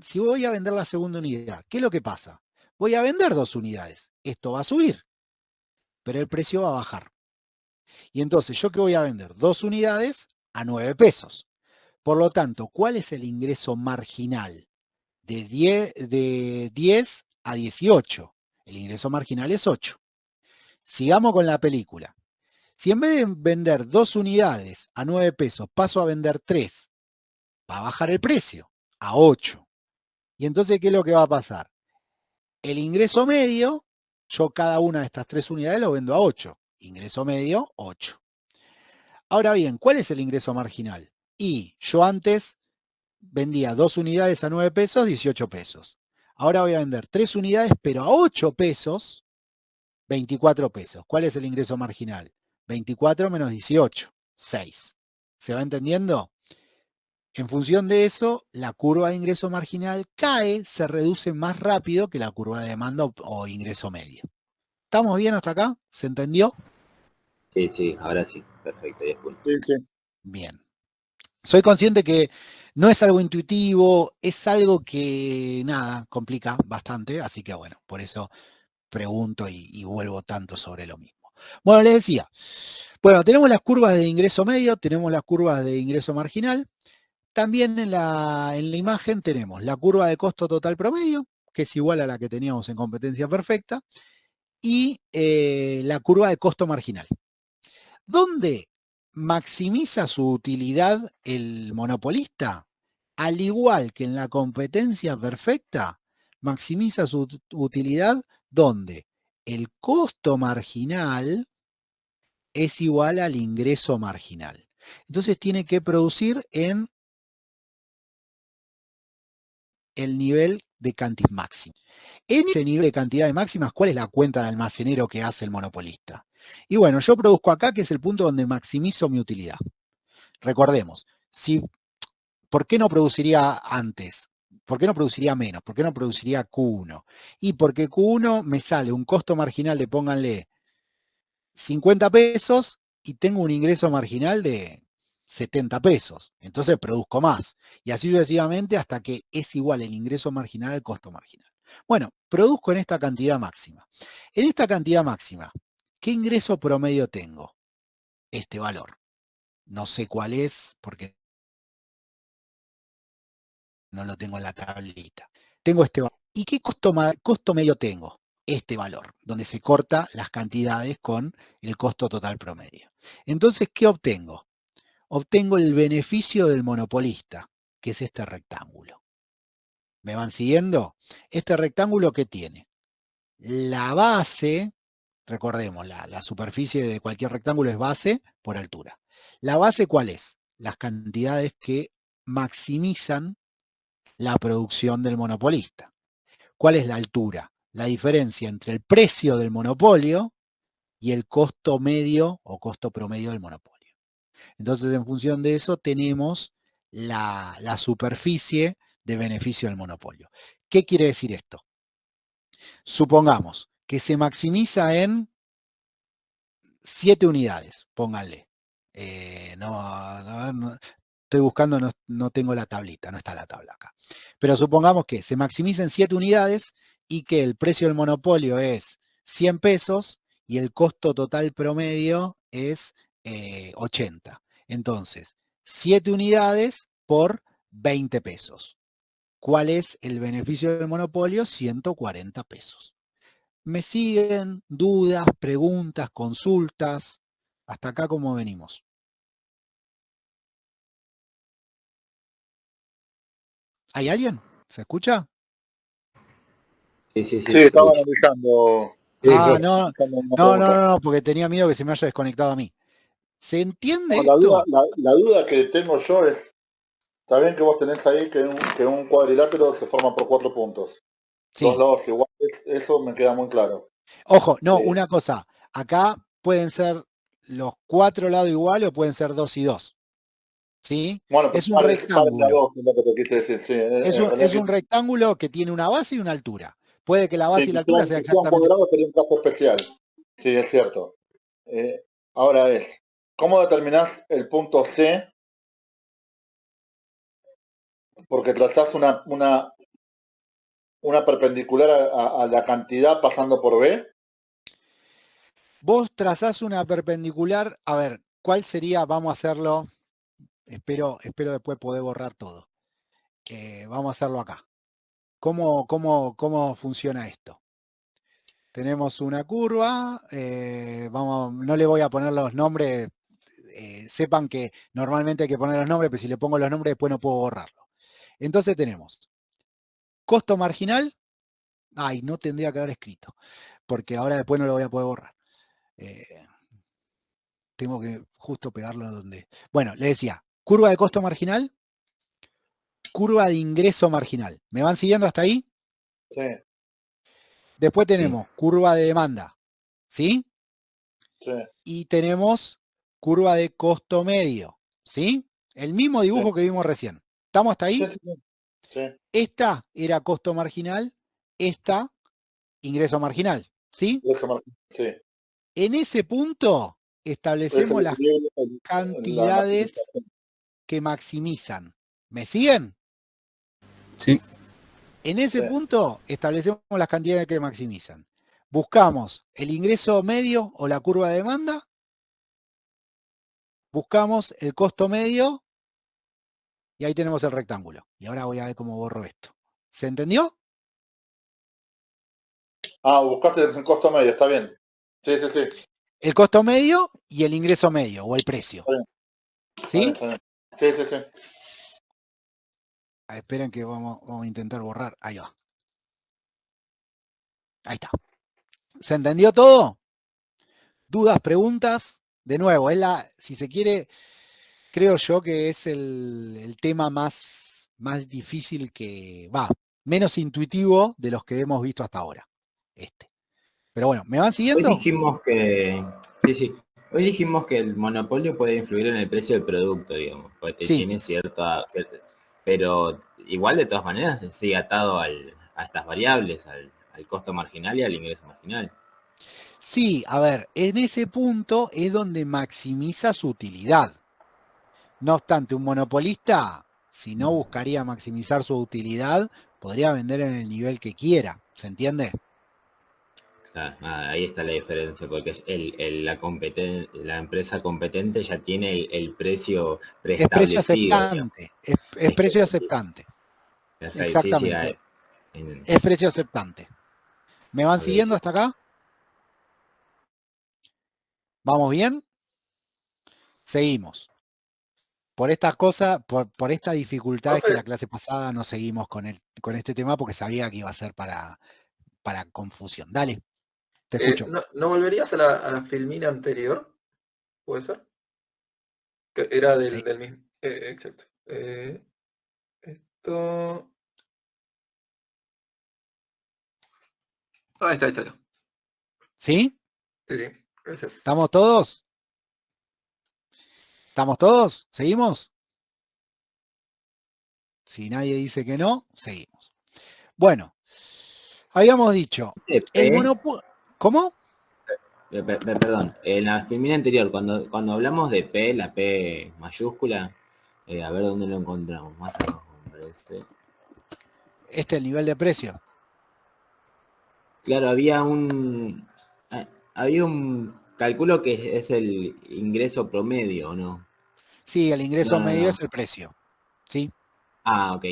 si voy a vender la segunda unidad, ¿qué es lo que pasa? Voy a vender 2 unidades. Esto va a subir, pero el precio va a bajar. Y entonces, ¿yo qué voy a vender? 2 unidades a 9 pesos. Por lo tanto, ¿cuál es el ingreso marginal? De 10 a 18. El ingreso marginal es 8. Sigamos con la película. Si en vez de vender 2 unidades a 9 pesos paso a vender 3, va a bajar el precio a 8. Y entonces, ¿qué es lo que va a pasar? El ingreso medio, yo cada una de estas 3 unidades lo vendo a 8. Ingreso medio, 8. Ahora bien, ¿cuál es el ingreso marginal? Y yo antes vendía 2 unidades a 9 pesos, 18 pesos. Ahora voy a vender 3 unidades, pero a 8 pesos, 24 pesos. ¿Cuál es el ingreso marginal? 24 menos 18, 6. ¿Se va entendiendo? En función de eso, la curva de ingreso marginal cae, se reduce más rápido que la curva de demanda o ingreso medio. ¿Estamos bien hasta acá? ¿Se entendió? Sí, ahora sí. Perfecto. Sí. Bien. Soy consciente que no es algo intuitivo, es algo que, complica bastante, así que bueno, por eso pregunto y vuelvo tanto sobre lo mismo. Bueno, les decía, tenemos las curvas de ingreso medio, tenemos las curvas de ingreso marginal. También en la imagen tenemos la curva de costo total promedio, que es igual a la que teníamos en competencia perfecta, y la curva de costo marginal. ¿Dónde maximiza su utilidad el monopolista? Al igual que en la competencia perfecta, maximiza su utilidad donde el costo marginal es igual al ingreso marginal. Entonces tiene que producir en el nivel de cantidad máxima. En ese nivel de cantidad de máximas, ¿cuál es la cuenta de almacenero que hace el monopolista? Y bueno, yo produzco acá, que es el punto donde maximizo mi utilidad. Recordemos, ¿por qué no produciría antes? ¿Por qué no produciría menos? ¿Por qué no produciría Q1? Y porque Q1 me sale un costo marginal de, pónganle, 50 pesos y tengo un ingreso marginal de 70 pesos. Entonces produzco más. Y así sucesivamente hasta que es igual el ingreso marginal al costo marginal. Bueno, produzco en esta cantidad máxima. En esta cantidad máxima, ¿qué ingreso promedio tengo? Este valor. No sé cuál es porque no lo tengo en la tablita. Tengo este valor. ¿Y qué costo medio tengo? Este valor, donde se corta las cantidades con el costo total promedio. Entonces, ¿qué obtengo? Obtengo el beneficio del monopolista, que es este rectángulo. ¿Me van siguiendo? Este rectángulo, ¿qué tiene? La base, recordemos, la superficie de cualquier rectángulo es base por altura. ¿La base cuál es? Las cantidades que maximizan la producción del monopolista. ¿Cuál es la altura? La diferencia entre el precio del monopolio y el costo medio o costo promedio del monopolio. Entonces, en función de eso, tenemos la superficie de beneficio del monopolio. ¿Qué quiere decir esto? Supongamos que se maximiza en 7 unidades, pónganle. No, estoy buscando, no tengo la tablita, no está la tabla acá. Pero supongamos que se maximiza en 7 unidades y que el precio del monopolio es 100 pesos y el costo total promedio es 80. Entonces, 7 unidades por 20 pesos. ¿Cuál es el beneficio del monopolio? 140 pesos. ¿Me siguen dudas, preguntas, consultas? Hasta acá, ¿cómo venimos? ¿Hay alguien? ¿Se escucha? Sí, estaba analizando. No, porque tenía miedo que se me haya desconectado a mí. ¿Se entiende esto? La duda que tengo yo es, está bien que vos tenés ahí que un cuadrilátero se forma por 4 puntos. Sí. 2 lados iguales, eso me queda muy claro. Ojo, no, una cosa. Acá pueden ser los 4 lados iguales o pueden ser 2 y 2. ¿Sí? Bueno, es un rectángulo. Es un rectángulo que tiene una base y una altura. Puede que la base y la altura sea exactamente... sería un caso especial. Sí, es cierto. Ahora ¿cómo determinás el punto C? Porque trazás una perpendicular a la cantidad pasando por B. Vos trazás una perpendicular, a ver, ¿cuál sería? Vamos a hacerlo, espero después poder borrar todo. Vamos a hacerlo acá. ¿Cómo funciona esto? Tenemos una curva, no le voy a poner los nombres, sepan que normalmente hay que poner los nombres, pero si le pongo los nombres después no puedo borrarlo. Entonces tenemos costo marginal, no tendría que haber escrito, porque ahora después no lo voy a poder borrar. Tengo que justo pegarlo donde... Bueno, le decía, curva de costo marginal, curva de ingreso marginal. ¿Me van siguiendo hasta ahí? Sí. Después tenemos curva de demanda, ¿sí? Sí. Y tenemos curva de costo medio, ¿sí? El mismo dibujo que vimos recién. ¿Estamos hasta ahí? Sí. Esta era costo marginal, esta ingreso marginal, ¿sí? Sí. En ese punto establecemos las cantidades que maximizan. ¿Me siguen? Sí. En ese punto establecemos las cantidades que maximizan. Buscamos el ingreso medio o la curva de demanda. Buscamos el costo medio. Y ahí tenemos el rectángulo. Y ahora voy a ver cómo borro esto. ¿Se entendió? Buscaste el costo medio, está bien. Sí. El costo medio y el ingreso medio o el precio. ¿Sí? Sí. Esperen que vamos a intentar borrar. Ahí va. Ahí está. ¿Se entendió todo? ¿Dudas, preguntas? De nuevo, si se quiere, creo yo que es el tema más difícil menos intuitivo de los que hemos visto hasta ahora. Pero bueno, ¿me van siguiendo? Hoy dijimos que... Sí. Hoy dijimos que el monopolio puede influir en el precio del producto, digamos, porque tiene cierta... Pero igual de todas maneras se sigue atado a estas variables, al costo marginal y al ingreso marginal. Sí, a ver, en ese punto es donde maximiza su utilidad. No obstante, un monopolista, si no buscaría maximizar su utilidad, podría vender en el nivel que quiera, ¿se entiende? Claro, ahí está la diferencia, porque es la empresa competente ya tiene el precio Es precio preestablecido, digamos. aceptante, es precio aceptante, Perfecto, sí, sí, exactamente, es precio aceptante. ¿Me van siguiendo hasta acá? ¿Vamos bien? Seguimos. Por estas cosas, por esta dificultad es que la clase pasada no seguimos con este tema porque sabía que iba a ser para confusión. Dale, te escucho. ¿No volverías a la filmina anterior? ¿Puede ser? Que era del mismo. Exacto. Esto. Ahí está. ¿Sí? Sí, gracias. ¿Estamos todos? ¿Estamos todos? ¿Seguimos? Si nadie dice que no, seguimos. Bueno, habíamos dicho, el monopolio... ¿Cómo? Perdón, en la filmina anterior, cuando hablamos de P, la P mayúscula, a ver dónde lo encontramos, más abajo, me parece. Este es el nivel de precio. Claro, había un calculo que es el ingreso promedio, ¿o no? Sí, el ingreso medio no. es el precio. ¿Sí? Ah, ok.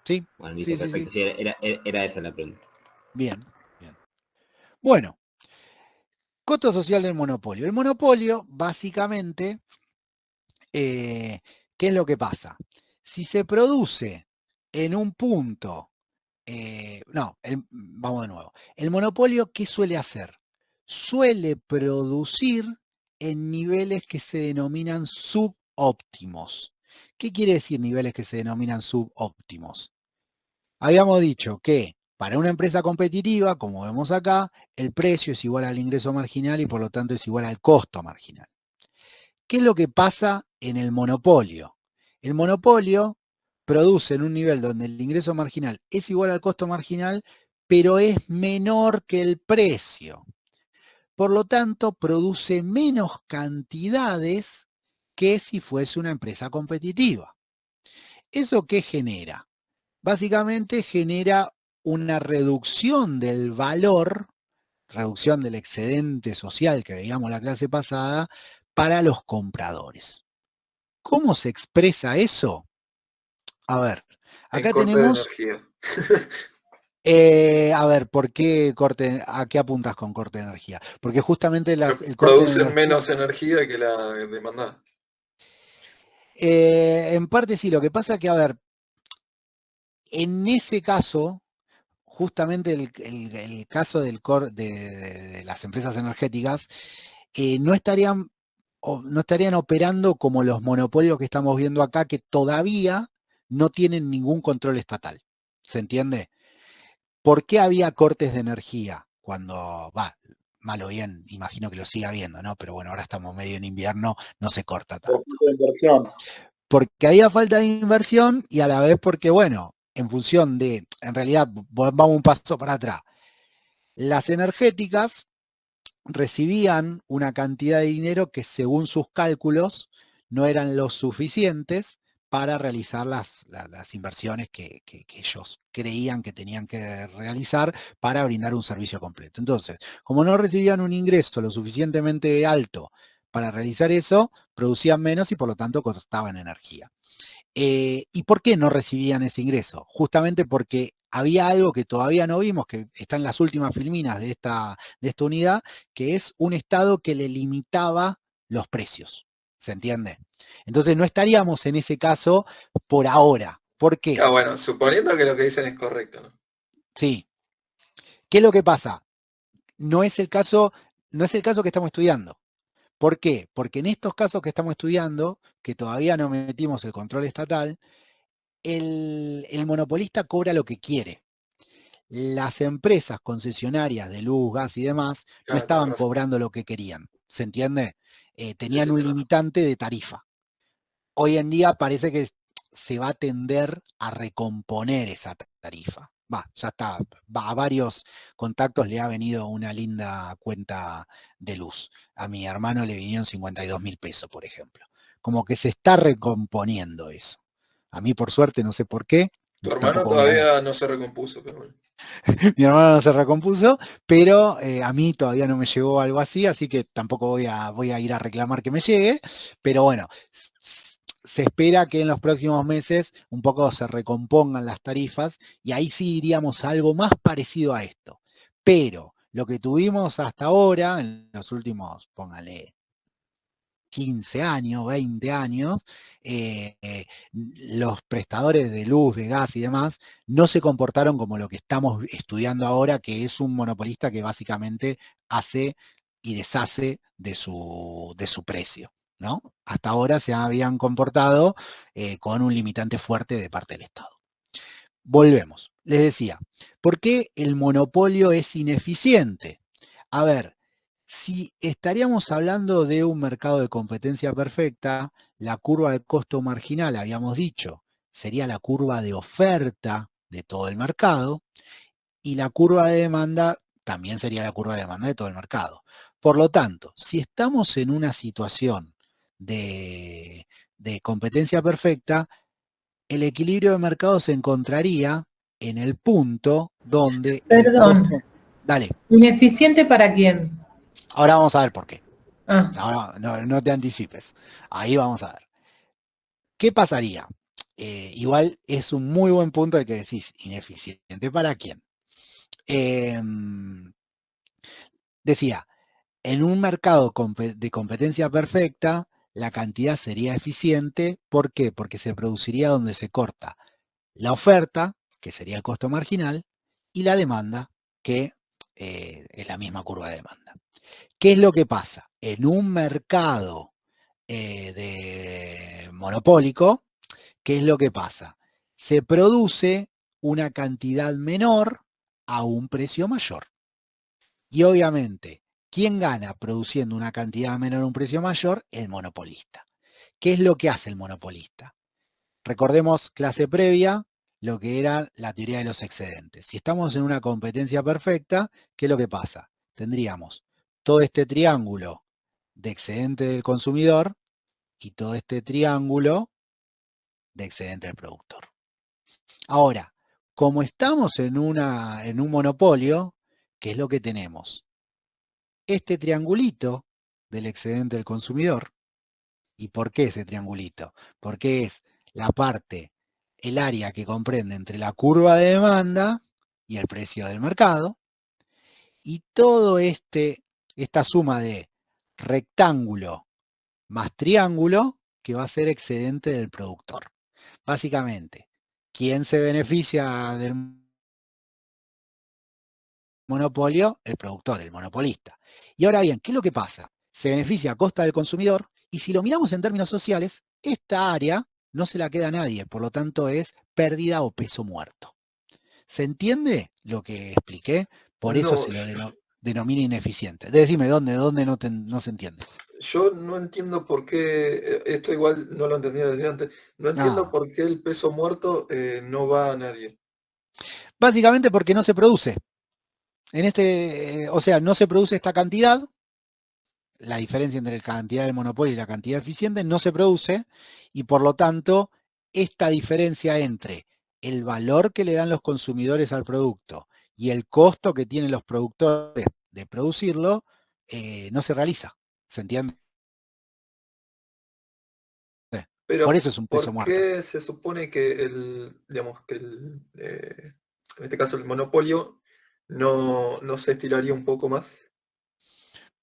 Sí. Bueno, listo, perfecto. Sí, era esa la pregunta. Bien. Bueno, costo social del monopolio. El monopolio, básicamente, ¿qué es lo que pasa? Si se produce en un punto, vamos de nuevo. El monopolio, ¿qué suele hacer? Suele producir en niveles que se denominan subóptimos. ¿Qué quiere decir niveles que se denominan subóptimos? Habíamos dicho que para una empresa competitiva, como vemos acá, el precio es igual al ingreso marginal y por lo tanto es igual al costo marginal. ¿Qué es lo que pasa en el monopolio? El monopolio produce en un nivel donde el ingreso marginal es igual al costo marginal, pero es menor que el precio. Por lo tanto, produce menos cantidades que si fuese una empresa competitiva. ¿Eso qué genera? Básicamente genera una reducción del valor, reducción del excedente social que veíamos la clase pasada, para los compradores. ¿Cómo se expresa eso? A ver, acá tenemos... a ver, ¿por qué corte? ¿A qué apuntas con corte de energía? Porque justamente el corte Producen de energía, menos energía que la demandada. En parte sí, lo que pasa es que, a ver, en ese caso, justamente el caso de las empresas energéticas, no estarían operando como los monopolios que estamos viendo acá, que todavía no tienen ningún control estatal. ¿Se entiende? ¿Por qué había cortes de energía? Cuando, mal o bien, imagino que lo siga habiendo, ¿no? Pero bueno, ahora estamos medio en invierno, no se corta tanto. Porque había falta de inversión y a la vez porque, bueno, en función de, en realidad, vamos un paso para atrás. Las energéticas recibían una cantidad de dinero que según sus cálculos no eran lo suficientes para realizar las inversiones que ellos creían que tenían que realizar para brindar un servicio completo. Entonces, como no recibían un ingreso lo suficientemente alto para realizar eso, producían menos y por lo tanto costaban energía. ¿Y por qué no recibían ese ingreso? Justamente porque había algo que todavía no vimos, que está en las últimas filminas de esta unidad, que es un estado que le limitaba los precios. ¿Se entiende? Entonces no estaríamos en ese caso por ahora. ¿Por qué? Bueno, suponiendo que lo que dicen es correcto, ¿no? Sí. ¿Qué es lo que pasa? No es el caso que estamos estudiando. ¿Por qué? Porque en estos casos que estamos estudiando, que todavía no metimos el control estatal, el monopolista cobra lo que quiere. Las empresas concesionarias de luz, gas y demás no estaban cobrando lo que querían. ¿Se entiende? Tenían un limitante de tarifa. Hoy en día parece que se va a tender a recomponer esa tarifa. Ya está. A varios contactos le ha venido una linda cuenta de luz. A mi hermano le vinieron 52.000 pesos, por ejemplo. Como que se está recomponiendo eso. A mí, por suerte, no sé por qué, Tu hermano Tampoco voy a- todavía no se recompuso, pero bueno. Mi hermano no se recompuso, pero a mí todavía no me llegó algo así que tampoco voy a ir a reclamar que me llegue, pero bueno, se espera que en los próximos meses un poco se recompongan las tarifas y ahí sí iríamos a algo más parecido a esto. Pero lo que tuvimos hasta ahora, en los últimos, póngale, 15 años, 20 años, los prestadores de luz, de gas y demás no se comportaron como lo que estamos estudiando ahora, que es un monopolista que básicamente hace y deshace de su precio, ¿no? Hasta ahora se habían comportado con un limitante fuerte de parte del Estado. Volvemos. Les decía, ¿por qué el monopolio es ineficiente? A ver, si estaríamos hablando de un mercado de competencia perfecta, la curva de costo marginal, habíamos dicho, sería la curva de oferta de todo el mercado y la curva de demanda también sería la curva de demanda de todo el mercado. Por lo tanto, si estamos en una situación de competencia perfecta, el equilibrio de mercado se encontraría en el punto donde... Perdón. Dale. ¿Ineficiente para quién? Ahora vamos a ver por qué. Ah. Ahora no te anticipes. Ahí vamos a ver. ¿Qué pasaría? Igual es un muy buen punto el que decís, ineficiente para quién. Decía, en un mercado de competencia perfecta, la cantidad sería eficiente. ¿Por qué? Porque se produciría donde se corta la oferta, que sería el costo marginal, y la demanda, que es la misma curva de demanda. ¿Qué es lo que pasa? En un mercado de monopólico, ¿qué es lo que pasa? Se produce una cantidad menor a un precio mayor. Y obviamente, ¿quién gana produciendo una cantidad menor a un precio mayor? El monopolista. ¿Qué es lo que hace el monopolista? Recordemos clase previa, lo que era la teoría de los excedentes. Si estamos en una competencia perfecta, ¿qué es lo que pasa? Tendríamos todo este triángulo de excedente del consumidor y todo este triángulo de excedente del productor. Ahora, como estamos en un monopolio, ¿qué es lo que tenemos? Este triangulito del excedente del consumidor. ¿Y por qué ese triangulito? Porque es la parte, el área que comprende entre la curva de demanda y el precio del mercado. Y todo esta suma de rectángulo más triángulo que va a ser excedente del productor. Básicamente, ¿quién se beneficia del monopolio? El productor, el monopolista. Y ahora bien, ¿qué es lo que pasa? Se beneficia a costa del consumidor y si lo miramos en términos sociales, esta área no se la queda a nadie, por lo tanto es pérdida o peso muerto. ¿Se entiende lo que expliqué? Por eso No, se lo denomina ineficiente. Decime, ¿dónde no se entiende? yo no entiendo por qué, esto igual no lo entendía desde antes, no entiendo por qué el peso muerto no va a nadie. Básicamente porque no se produce. O sea, no se produce esta cantidad, la diferencia entre la cantidad del monopolio y la cantidad eficiente no se produce y por lo tanto esta diferencia entre el valor que le dan los consumidores al producto y el costo que tienen los productores de producirlo no se realiza. ¿Se entiende? Pero, por eso es un peso ¿por muerto. qué se supone que en este caso el monopolio no se estiraría un poco más?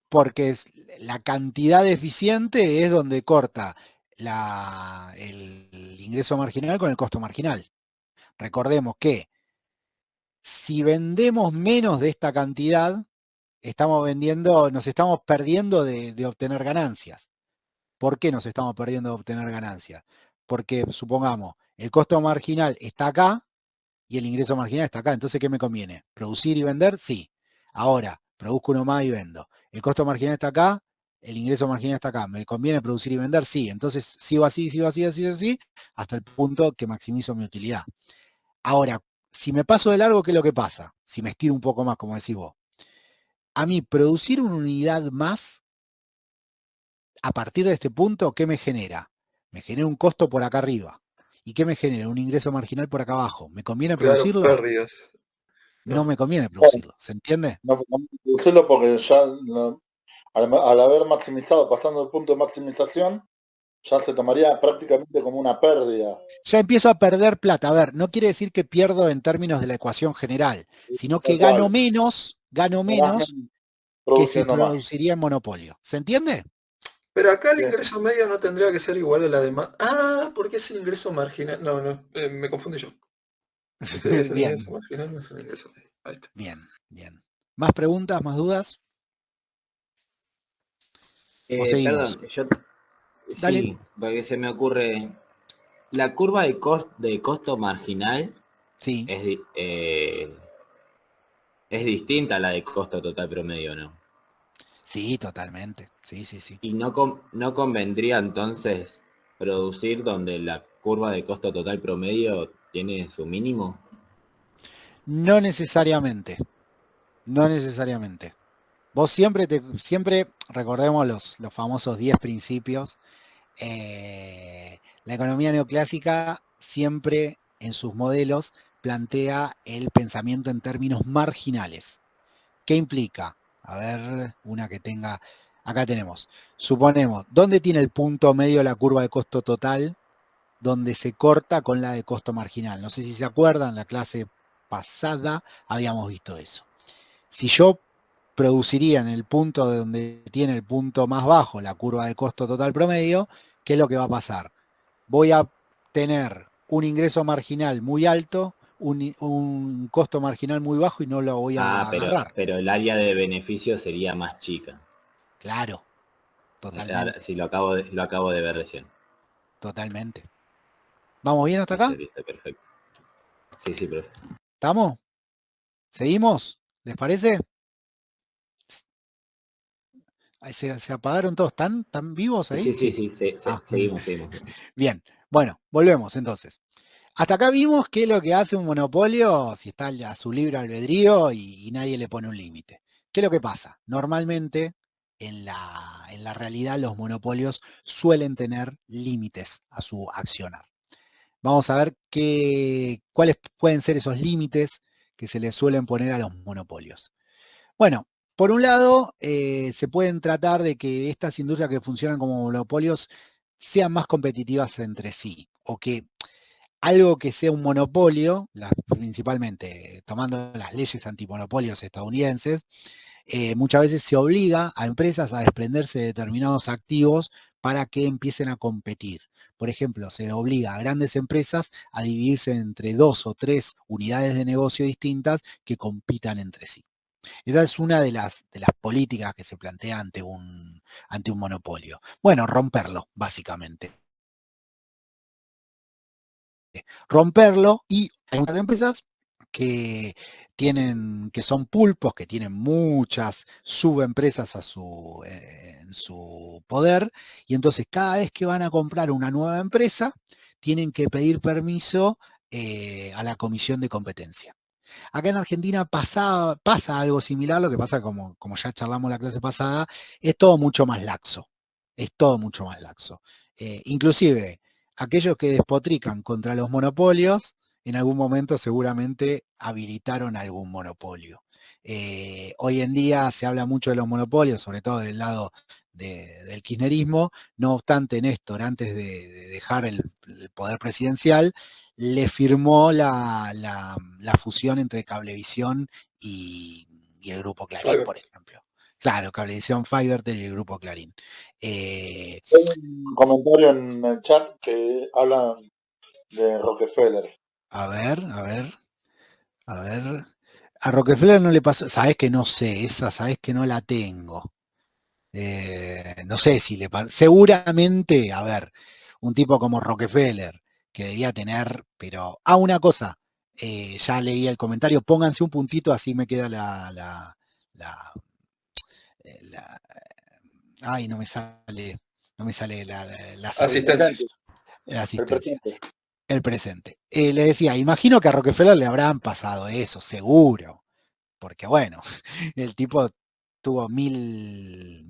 Porque la cantidad eficiente es donde corta el ingreso marginal con el costo marginal. Recordemos que si vendemos menos de esta cantidad, nos estamos perdiendo de obtener ganancias. ¿Por qué nos estamos perdiendo de obtener ganancias? Porque, supongamos, el costo marginal está acá y el ingreso marginal está acá. Entonces, ¿qué me conviene? ¿Producir y vender? Sí. Ahora, produzco uno más y vendo. El costo marginal está acá, el ingreso marginal está acá. ¿Me conviene producir y vender? Sí. Entonces, sigo así, hasta el punto que maximizo mi utilidad. Ahora, si me paso de largo, ¿qué es lo que pasa? Si me estiro un poco más, como decís vos. A mí, producir una unidad más, a partir de este punto, ¿qué me genera? Me genera un costo por acá arriba. ¿Y qué me genera? Un ingreso marginal por acá abajo. ¿Me conviene Claro, producirlo? pérdidas. No me conviene producirlo, ¿se entiende? No producirlo porque ya al haber maximizado, pasando el punto de maximización, ya se tomaría prácticamente como una pérdida. Ya empiezo a perder plata. A ver, no quiere decir que pierdo en términos de la ecuación general, sino que gano menos que si Produciendo más. produciría en monopolio. ¿Se entiende? Pero acá el Bien. ingreso medio no tendría que ser igual a la demás. Ah, porque es el ingreso marginal. No, me confundí yo. Ese es el Bien, ingreso marginal, no es el ingreso medio. Ahí está. bien, bien. ¿Más preguntas, más dudas? ¿O seguimos? Perdón, yo Dale. sí, porque se me ocurre. La curva de costo marginal Sí, es distinta a la de costo total promedio, ¿no? sí, totalmente. Sí, sí, sí. ¿Y no convendría entonces producir donde la curva de costo total promedio tiene su mínimo? No necesariamente. No necesariamente. Vos siempre recordemos los famosos 10 principios. La economía neoclásica siempre en sus modelos plantea el pensamiento en términos marginales. ¿Qué implica? A ver, una que tenga... Acá tenemos. Suponemos, ¿dónde tiene el punto medio la curva de costo total? Donde se corta con la de costo marginal. No sé si se acuerdan, la clase pasada habíamos visto eso. Si yo produciría en el punto de donde tiene el punto más bajo la curva de costo total promedio, ¿qué es lo que va a pasar? Voy a tener un ingreso marginal muy alto, un costo marginal muy bajo y no lo voy a agarrar. Pero el área de beneficio sería más chica. Claro, totalmente. Sí, lo acabo de ver recién. Totalmente. ¿Vamos bien hasta acá? Listo, perfecto. Sí, perfecto. ¿Estamos? ¿Seguimos? ¿Les parece? ¿Se apagaron todos? ¿Tan vivos ahí? Sí, seguimos. Bien, bueno, volvemos entonces. Hasta acá vimos qué es lo que hace un monopolio si está a su libre albedrío y nadie le pone un límite. ¿Qué es lo que pasa? Normalmente en la realidad los monopolios suelen tener límites a su accionar. Vamos a ver cuáles pueden ser esos límites que se les suelen poner a los monopolios. Bueno, por un lado, se pueden tratar de que estas industrias que funcionan como monopolios sean más competitivas entre sí, o que algo que sea un monopolio, principalmente tomando las leyes antimonopolios estadounidenses, muchas veces se obliga a empresas a desprenderse de determinados activos para que empiecen a competir. Por ejemplo, se obliga a grandes empresas a dividirse entre 2 o 3 unidades de negocio distintas que compitan entre sí. Esa es una de las políticas que se plantea ante un monopolio. Bueno, romperlo, básicamente. Romperlo, y hay muchas empresas que son pulpos, que tienen muchas subempresas en su poder, y entonces cada vez que van a comprar una nueva empresa, tienen que pedir permiso a la Comisión de Competencia. Acá en Argentina pasa algo similar, lo que pasa, como ya charlamos la clase pasada, es todo mucho más laxo. Es todo mucho más laxo. Inclusive, aquellos que despotrican contra los monopolios, en algún momento seguramente habilitaron algún monopolio. Hoy en día se habla mucho de los monopolios, sobre todo del lado del kirchnerismo. No obstante, Néstor, antes de dejar el poder presidencial, le firmó la fusión entre Cablevisión y el Grupo Clarín, Fiverr. por ejemplo. Claro, Cablevisión, Fivertel y el Grupo Clarín. Hay un comentario en el chat que habla de Rockefeller. A ver. A Rockefeller no le pasó, sabes que no sé, esa sabes que no la tengo. No sé si le pasó. Seguramente, a ver, un tipo como Rockefeller, que debía tener, pero... una cosa, ya leí el comentario, pónganse un puntito, así me queda ay, no me sale la Asistencia. asistencia. El presente. Le decía, imagino que a Rockefeller le habrán pasado eso, seguro. Porque bueno, el tipo tuvo mil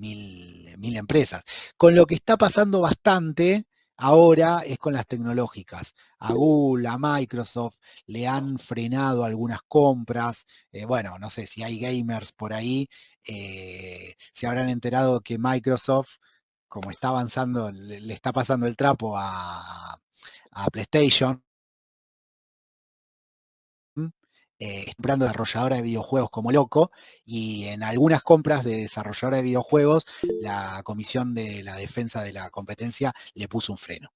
empresas. Con lo que está pasando bastante Ahora es con las tecnológicas. A Google, a Microsoft le han frenado algunas compras. Bueno, no sé si hay gamers por ahí, se habrán enterado que Microsoft, como está avanzando, le está pasando el trapo a PlayStation, comprando desarrolladora de videojuegos como loco, y en algunas compras de desarrolladora de videojuegos, la Comisión de la Defensa de la Competencia le puso un freno.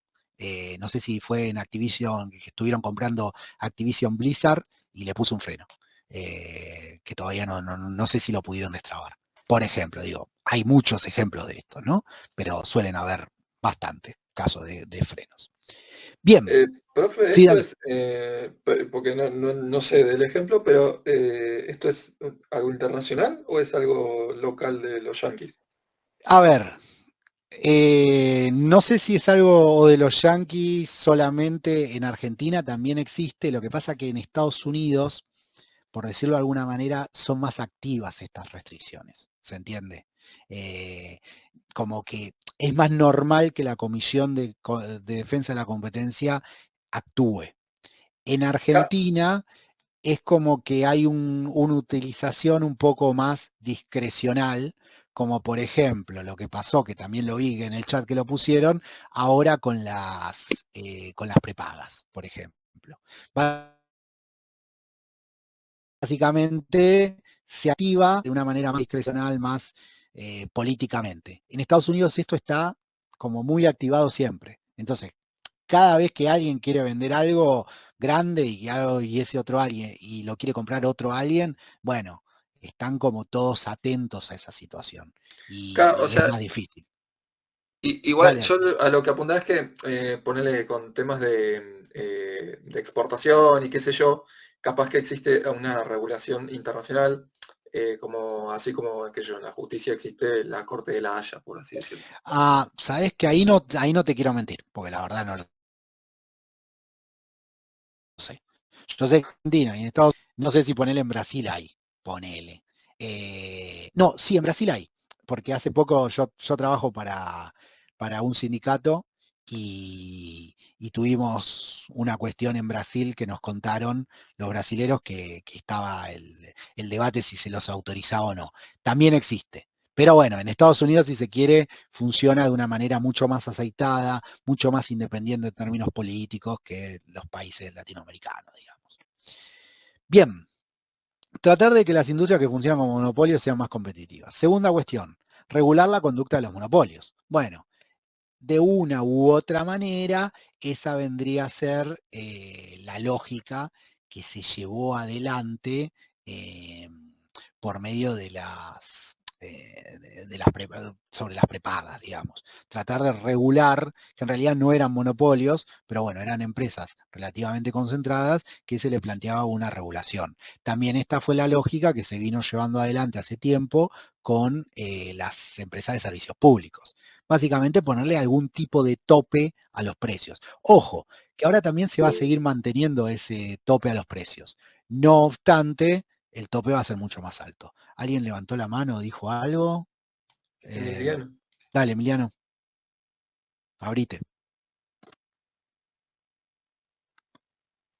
No sé si fue en Activision, que estuvieron comprando Activision Blizzard y le puso un freno, que todavía no sé si lo pudieron destrabar. Por ejemplo, digo, hay muchos ejemplos de esto, ¿no? Pero suelen haber bastantes casos de frenos. Bien. Profe, Sí, esto dale. es, porque no sé del ejemplo, pero ¿esto es algo internacional o es algo local de los yanquis? A ver, no sé si es algo de los yanquis solamente. En Argentina también existe. Lo que pasa que en Estados Unidos, por decirlo de alguna manera, son más activas estas restricciones. ¿Se entiende? Como que es más normal que la Comisión de Defensa de la Competencia actúe. En Argentina es como que hay una utilización un poco más discrecional, como por ejemplo lo que pasó, que también lo vi en el chat que lo pusieron, ahora con las prepagas, por ejemplo. Básicamente se activa de una manera más discrecional, más políticamente. En Estados Unidos esto está como muy activado siempre. Entonces, cada vez que alguien quiere vender algo grande y ese otro alguien y lo quiere comprar otro alguien, bueno, están como todos atentos a esa situación Claro, o y es sea, más difícil. igual Dale. yo a lo que apuntaba es que ponerle con temas de exportación y qué sé yo, capaz que existe una regulación internacional, como así como que yo, en la justicia existe la Corte de la Haya, por así decirlo. Sabes que ahí no te quiero mentir, porque la verdad no lo sé. Yo sé que en Argentina y en Estados Unidos, no sé si ponerle en Brasil hay, ponele. No, sí, en Brasil hay, porque hace poco yo trabajo para un sindicato y tuvimos una cuestión en Brasil que nos contaron los brasileros que estaba el debate si se los autorizaba o no. También existe. Pero bueno, en Estados Unidos, si se quiere, funciona de una manera mucho más aceitada, mucho más independiente en términos políticos que los países latinoamericanos, digamos. Bien, tratar de que las industrias que funcionan como monopolios sean más competitivas. Segunda cuestión, regular la conducta de los monopolios. Bueno, de una u otra manera, esa vendría a ser la lógica que se llevó adelante por medio de sobre las prepagas, digamos. Tratar de regular, que en realidad no eran monopolios, pero bueno, eran empresas relativamente concentradas que se les planteaba una regulación. También esta fue la lógica que se vino llevando adelante hace tiempo con las empresas de servicios públicos. Básicamente ponerle algún tipo de tope a los precios. Ojo, que ahora también se va a seguir manteniendo ese tope a los precios. No obstante, el tope va a ser mucho más alto. ¿Alguien levantó la mano o dijo algo? Emiliano. Dale, Emiliano. Abrite.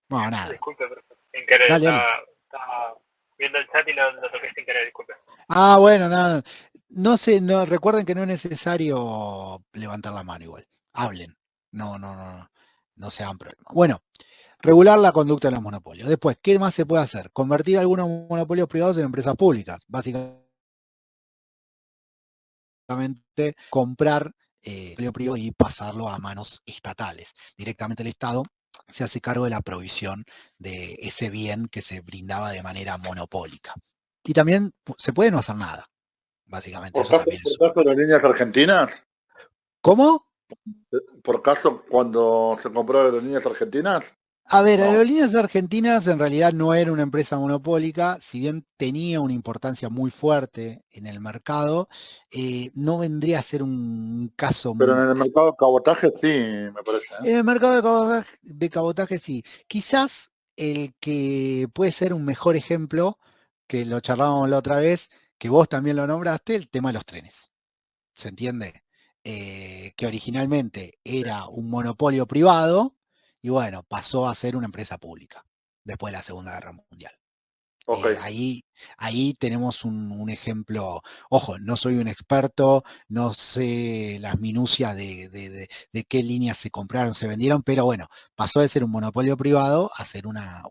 No, nada. Disculpe, pero sin querer, Dale, dale. estaba viendo el chat y lo toqué sin querer, disculpe. Bueno, nada. No sé, no, recuerden que no es necesario levantar la mano igual. Hablen. No se hagan problema. Bueno, regular la conducta de los monopolios. Después, ¿qué más se puede hacer? Convertir algunos monopolios privados en empresas públicas. Básicamente, comprar empleo privado y pasarlo a manos estatales. Directamente el Estado se hace cargo de la provisión de ese bien que se brindaba de manera monopólica. Y también se puede no hacer nada, básicamente. ¿Por Eso caso, también es. por caso Aerolíneas Argentinas? ¿Cómo? ¿Por caso cuando se compró Aerolíneas Argentinas? A ver, No. Aerolíneas Argentinas en realidad no era una empresa monopólica, si bien tenía una importancia muy fuerte en el mercado, no vendría a ser un caso. Pero en el mercado de cabotaje sí, me parece. En el mercado de cabotaje sí. Quizás el que puede ser un mejor ejemplo, que lo charlábamos la otra vez, que vos también lo nombraste, el tema de los trenes. ¿Se entiende? Que que originalmente era un monopolio privado y bueno, pasó a ser una empresa pública después de la Segunda Guerra Mundial. Ok. Ahí tenemos un ejemplo. Ojo, no soy un experto, no sé las minucias de qué líneas se compraron, se vendieron, pero bueno, pasó de ser un monopolio privado a ser una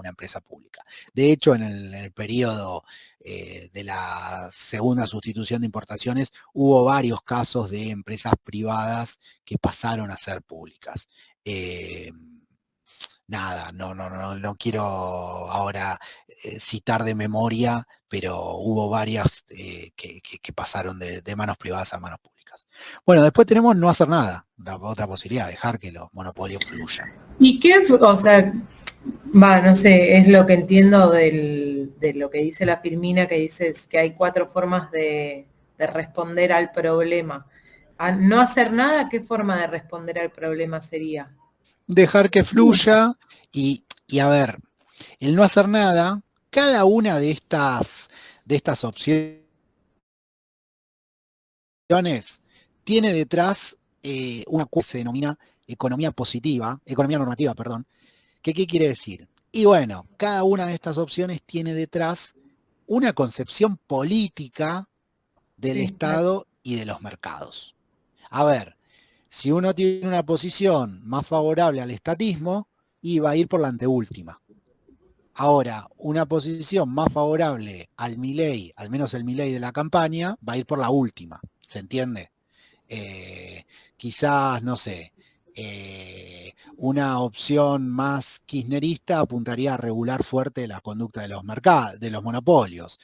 empresa pública. De hecho, en el periodo de la segunda sustitución de importaciones, hubo varios casos de empresas privadas que pasaron a ser públicas. Nada, no quiero ahora citar de memoria, pero hubo varias que pasaron de manos privadas a manos públicas. Bueno, después tenemos no hacer nada, la otra posibilidad, dejar que los monopolios fluyan. ¿Y qué, o sea, no sé, es lo que entiendo de lo que dice la Firmina, que dices que hay 4 formas de responder al problema? A no hacer nada, ¿qué forma de responder al problema sería? Dejar que fluya y a ver, el no hacer nada, cada una de estas opciones tiene detrás una cosa que se denomina economía normativa, perdón. ¿Qué quiere decir? Y bueno, cada una de estas opciones tiene detrás una concepción política del Estado y de los mercados. A ver, si uno tiene una posición más favorable al estatismo, va a ir por la anteúltima. Ahora, una posición más favorable al Milei, al menos el Milei de la campaña, va a ir por la última. ¿Se entiende? Quizás, no sé, una opción más kirchnerista apuntaría a regular fuerte la conducta de los mercados, de los monopolios.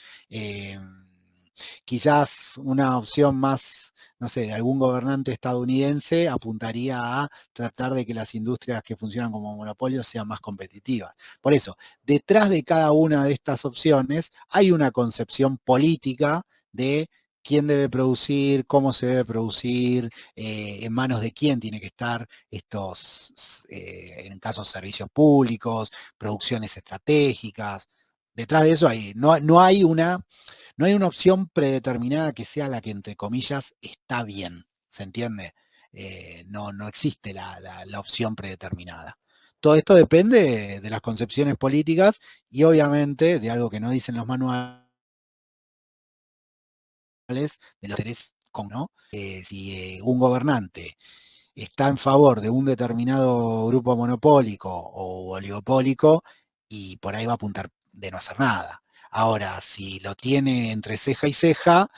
Quizás una opción más, no sé, de algún gobernante estadounidense apuntaría a tratar de que las industrias que funcionan como monopolios sean más competitivas. Por eso, detrás de cada una de estas opciones hay una concepción política de quién debe producir, cómo se debe producir, en manos de quién tiene que estar estos, en casos servicios públicos, producciones estratégicas. Detrás de eso no hay una opción predeterminada que sea la que, entre comillas, está bien. ¿Se entiende? No existe la opción predeterminada. Todo esto depende de las concepciones políticas y obviamente de algo que no dicen los manuales, de los intereses, ¿no? Si un gobernante está en favor de un determinado grupo monopólico o oligopólico, y por ahí va a apuntar de no hacer nada. Ahora, si lo tiene entre ceja y ceja,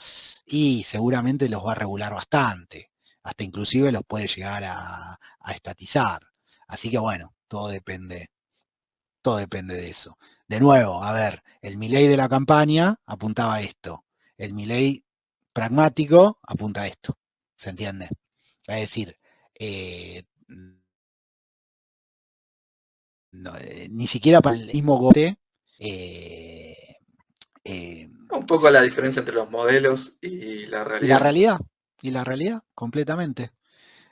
y seguramente los va a regular bastante, hasta inclusive los puede llegar a estatizar. Así que bueno, todo depende de eso. De nuevo, a ver, el Milei de la campaña apuntaba a esto, el Milei pragmático apunta a esto, ¿se entiende? Es decir, ni siquiera para el mismo gote. Un poco la diferencia entre los modelos y la realidad. Y la realidad, completamente.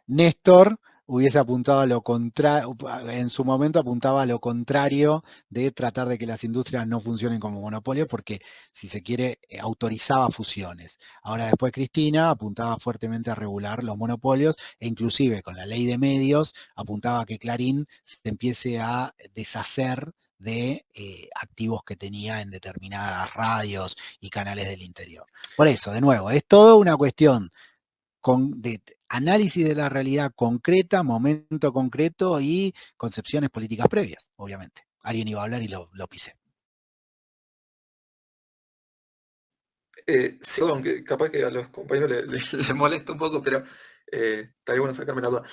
Néstor hubiese apuntado a lo contrario, en su momento apuntaba a lo contrario de tratar de que las industrias no funcionen como monopolio, porque si se quiere, autorizaba fusiones. Ahora después Cristina apuntaba fuertemente a regular los monopolios e inclusive con la ley de medios apuntaba a que Clarín se empiece a deshacer de activos que tenía en determinadas radios y canales del interior. Por eso, de nuevo, es todo una cuestión de análisis de la realidad concreta, momento concreto y concepciones políticas previas, obviamente. Alguien iba a hablar y lo pisé. Sí, aunque capaz que a los compañeros les molesta un poco, pero estaría bueno sacarme la duda.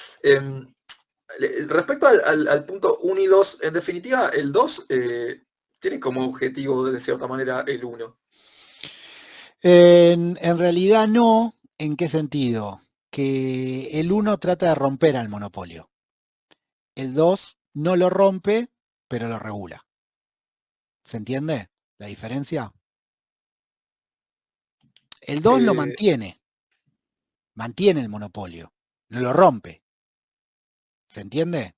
Respecto al punto 1 y 2, en definitiva, el 2 tiene como objetivo, de cierta manera, el 1. En realidad no. ¿En qué sentido? Que el 1 trata de romper al monopolio. El 2 no lo rompe, pero lo regula. ¿Se entiende la diferencia? El 2 lo mantiene el monopolio, no lo rompe. ¿Se entiende?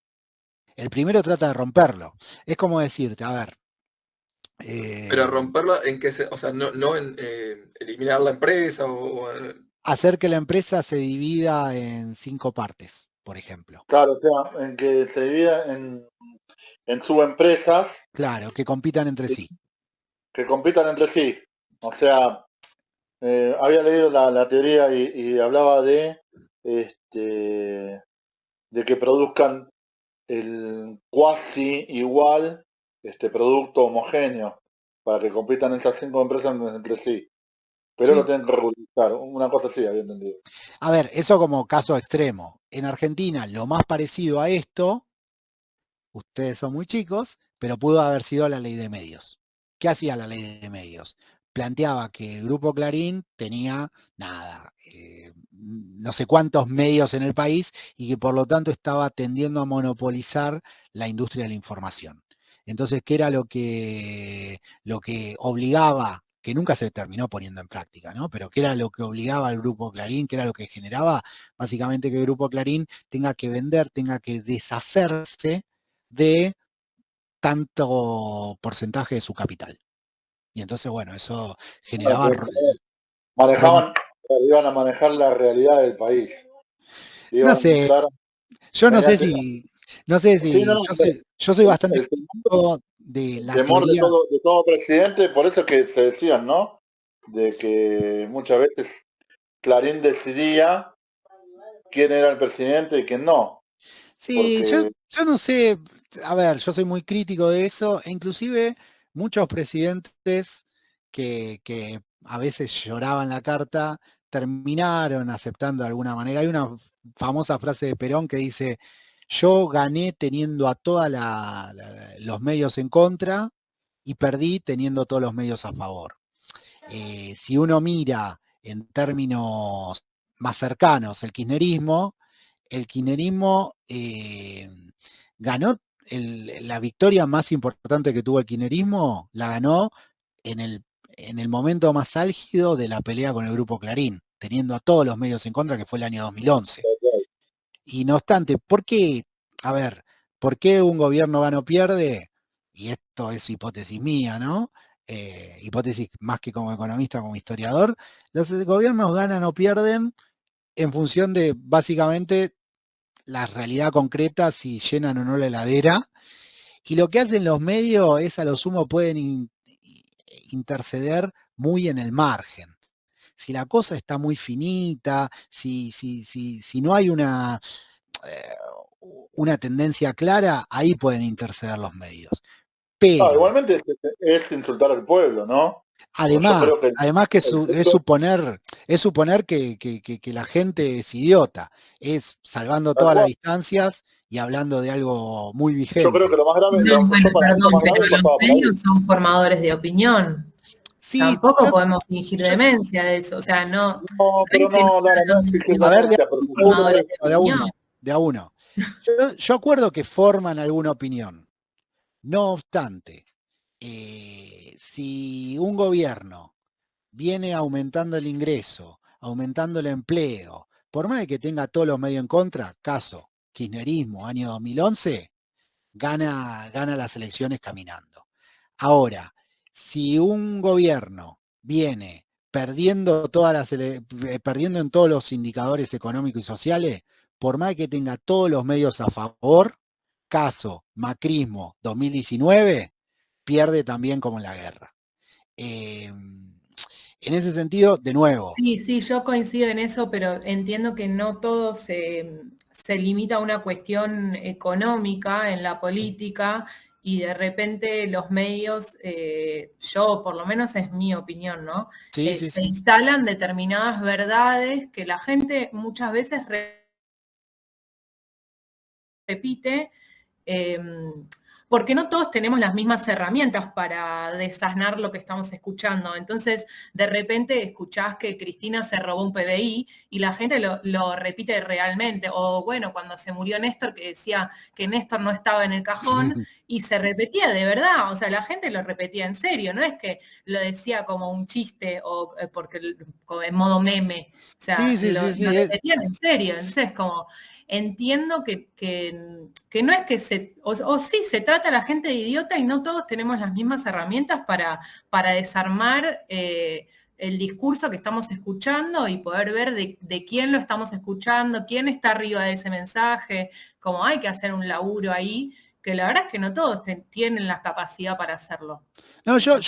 El primero trata de romperlo. Es como decirte, a ver. Pero romperla en qué o sea, no en eliminar la empresa o Hacer que la empresa se divida en 5 partes, por ejemplo. Claro, o sea, en que se divida en subempresas Claro, que compitan entre sí. que compitan entre sí. O sea, había leído la teoría y hablaba de que produzcan el cuasi igual producto homogéneo para que compitan esas 5 empresas entre sí. Pero Sí. lo tienen que regularizar. Una cosa así había entendido. A ver, eso como caso extremo. En Argentina, lo más parecido a esto, ustedes son muy chicos, pero pudo haber sido la ley de medios. ¿Qué hacía la ley de medios? Planteaba que el Grupo Clarín tenía no sé cuántos medios en el país y que por lo tanto estaba tendiendo a monopolizar la industria de la información. Entonces, ¿qué era lo que obligaba, que nunca se terminó poniendo en práctica, ¿no? Pero qué era lo que obligaba al Grupo Clarín, qué era lo que generaba? Básicamente que el Grupo Clarín tenga que vender, tenga que deshacerse de tanto porcentaje de su capital. Y entonces, bueno, eso generaba... Iban a manejar la realidad del país. No sé, yo no sé si... Sí, yo soy bastante de la temor teoría... de todo presidente, por eso que se decían, ¿no? De que muchas veces Clarín decidía quién era el presidente y quién no. Sí, Porque... yo no sé, a ver, yo soy muy crítico de eso, e inclusive muchos presidentes que a veces lloraban la carta, terminaron aceptando de alguna manera. Hay una famosa frase de Perón que dice, yo gané teniendo a todos los medios en contra y perdí teniendo todos los medios a favor. Si uno mira en términos más cercanos el kirchnerismo ganó la victoria más importante que tuvo el kirchnerismo, la ganó en el momento más álgido de la pelea con el Grupo Clarín, teniendo a todos los medios en contra, que fue el año 2011. Y no obstante, ¿por qué? A ver, ¿por qué un gobierno gana o pierde? Y esto es hipótesis mía, ¿no? Hipótesis más que como economista, como historiador. Los gobiernos ganan o pierden en función de básicamente la realidad concreta, si llenan o no la heladera. Y lo que hacen los medios es a lo sumo pueden interceder muy en el margen. Si la cosa está muy finita, si no hay una tendencia clara, ahí pueden interceder los medios. Pero igualmente es insultar al pueblo, ¿no? Además que es suponer que la gente es idiota, es salvando todas las distancias y hablando de algo muy vigente. Yo creo que lo más grave, los medios son formadores de opinión. Sí, tampoco podemos fingir demencia de eso, o sea, no. Pero no, a ver, de a uno. Yo acuerdo que forman alguna opinión. No obstante, si un gobierno viene aumentando el ingreso, aumentando el empleo, por más de que tenga todos los medios en contra, caso kirchnerismo, año 2011, gana las elecciones caminando. Ahora, si un gobierno viene perdiendo perdiendo en todos los indicadores económicos y sociales, por más que tenga todos los medios a favor, caso macrismo 2019, pierde también como en la guerra. En ese sentido, de nuevo. Sí, yo coincido en eso, pero entiendo que no todo se limita a una cuestión económica en la política y de repente los medios, yo por lo menos es mi opinión, ¿no? Se instalan determinadas verdades que la gente muchas veces repite, porque no todos tenemos las mismas herramientas para desasnar lo que estamos escuchando. Entonces, de repente escuchás que Cristina se robó un PBI y la gente lo repite realmente. O bueno, cuando se murió Néstor, que decía que Néstor no estaba en el cajón y se repetía de verdad. O sea, la gente lo repetía en serio. No es que lo decía como un chiste o porque en modo meme. O sea, lo repetían en serio. Entonces, como... Entiendo que no es que o sí se trata a la gente de idiota y no todos tenemos las mismas herramientas para desarmar el discurso que estamos escuchando y poder ver de quién lo estamos escuchando, quién está arriba de ese mensaje, como hay que hacer un laburo ahí, que la verdad es que no todos tienen la capacidad para hacerlo. No, yo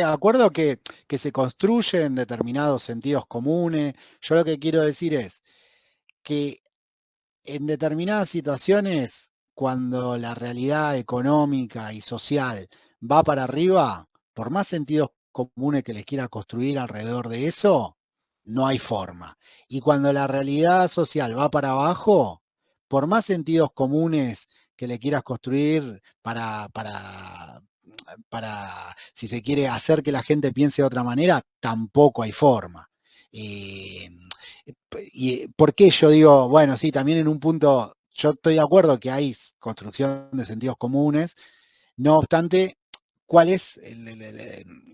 acuerdo que se construyen determinados sentidos comunes. Yo lo que quiero decir es que en determinadas situaciones, cuando la realidad económica y social va para arriba, por más sentidos comunes que les quiera construir alrededor de eso, no hay forma. Y cuando la realidad social va para abajo, por más sentidos comunes que le quieras construir para, si se quiere, hacer que la gente piense de otra manera, tampoco hay forma. ¿Y por qué yo digo, bueno, sí, también en un punto, yo estoy de acuerdo que hay construcción de sentidos comunes, no obstante, cuál es,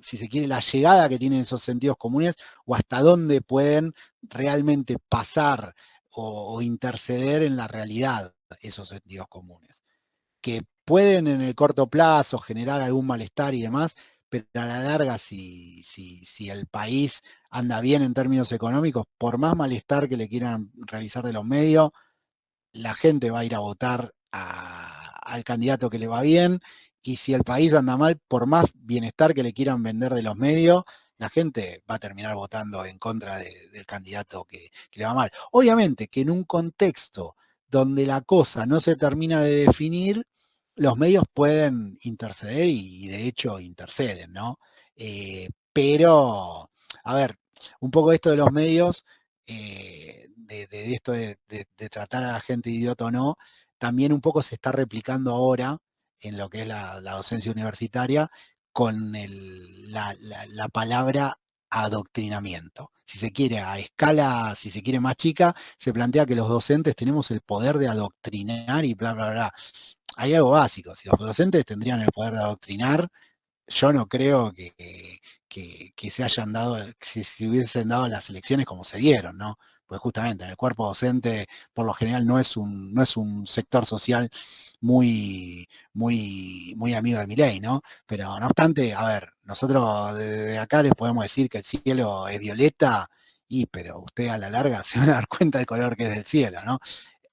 si se quiere, la llegada que tienen esos sentidos comunes o hasta dónde pueden realmente pasar o interceder en la realidad esos sentidos comunes, que pueden en el corto plazo generar algún malestar y demás, pero a la larga, si el país anda bien en términos económicos, por más malestar que le quieran realizar de los medios, la gente va a ir a votar al candidato que le va bien, y si el país anda mal, por más bienestar que le quieran vender de los medios, la gente va a terminar votando en contra del candidato que le va mal. Obviamente que en un contexto donde la cosa no se termina de definir, los medios pueden interceder y de hecho interceden, ¿no? Pero, a ver, un poco esto de los medios, de esto de tratar a la gente idiota o no, también un poco se está replicando ahora en lo que es la docencia universitaria con la palabra adoctrinamiento. Si se quiere, a escala, si se quiere más chica, se plantea que los docentes tenemos el poder de adoctrinar y bla, bla, bla. Hay algo básico, si los docentes tendrían el poder de adoctrinar, yo no creo que se hayan dado, si hubiesen dado las elecciones como se dieron, ¿no? Pues justamente el cuerpo docente por lo general no es un sector social muy amigo de Milei, ¿no? Pero no obstante, a ver, nosotros desde acá les podemos decir que el cielo es violeta, pero usted a la larga se van a dar cuenta del color que es del cielo, ¿no?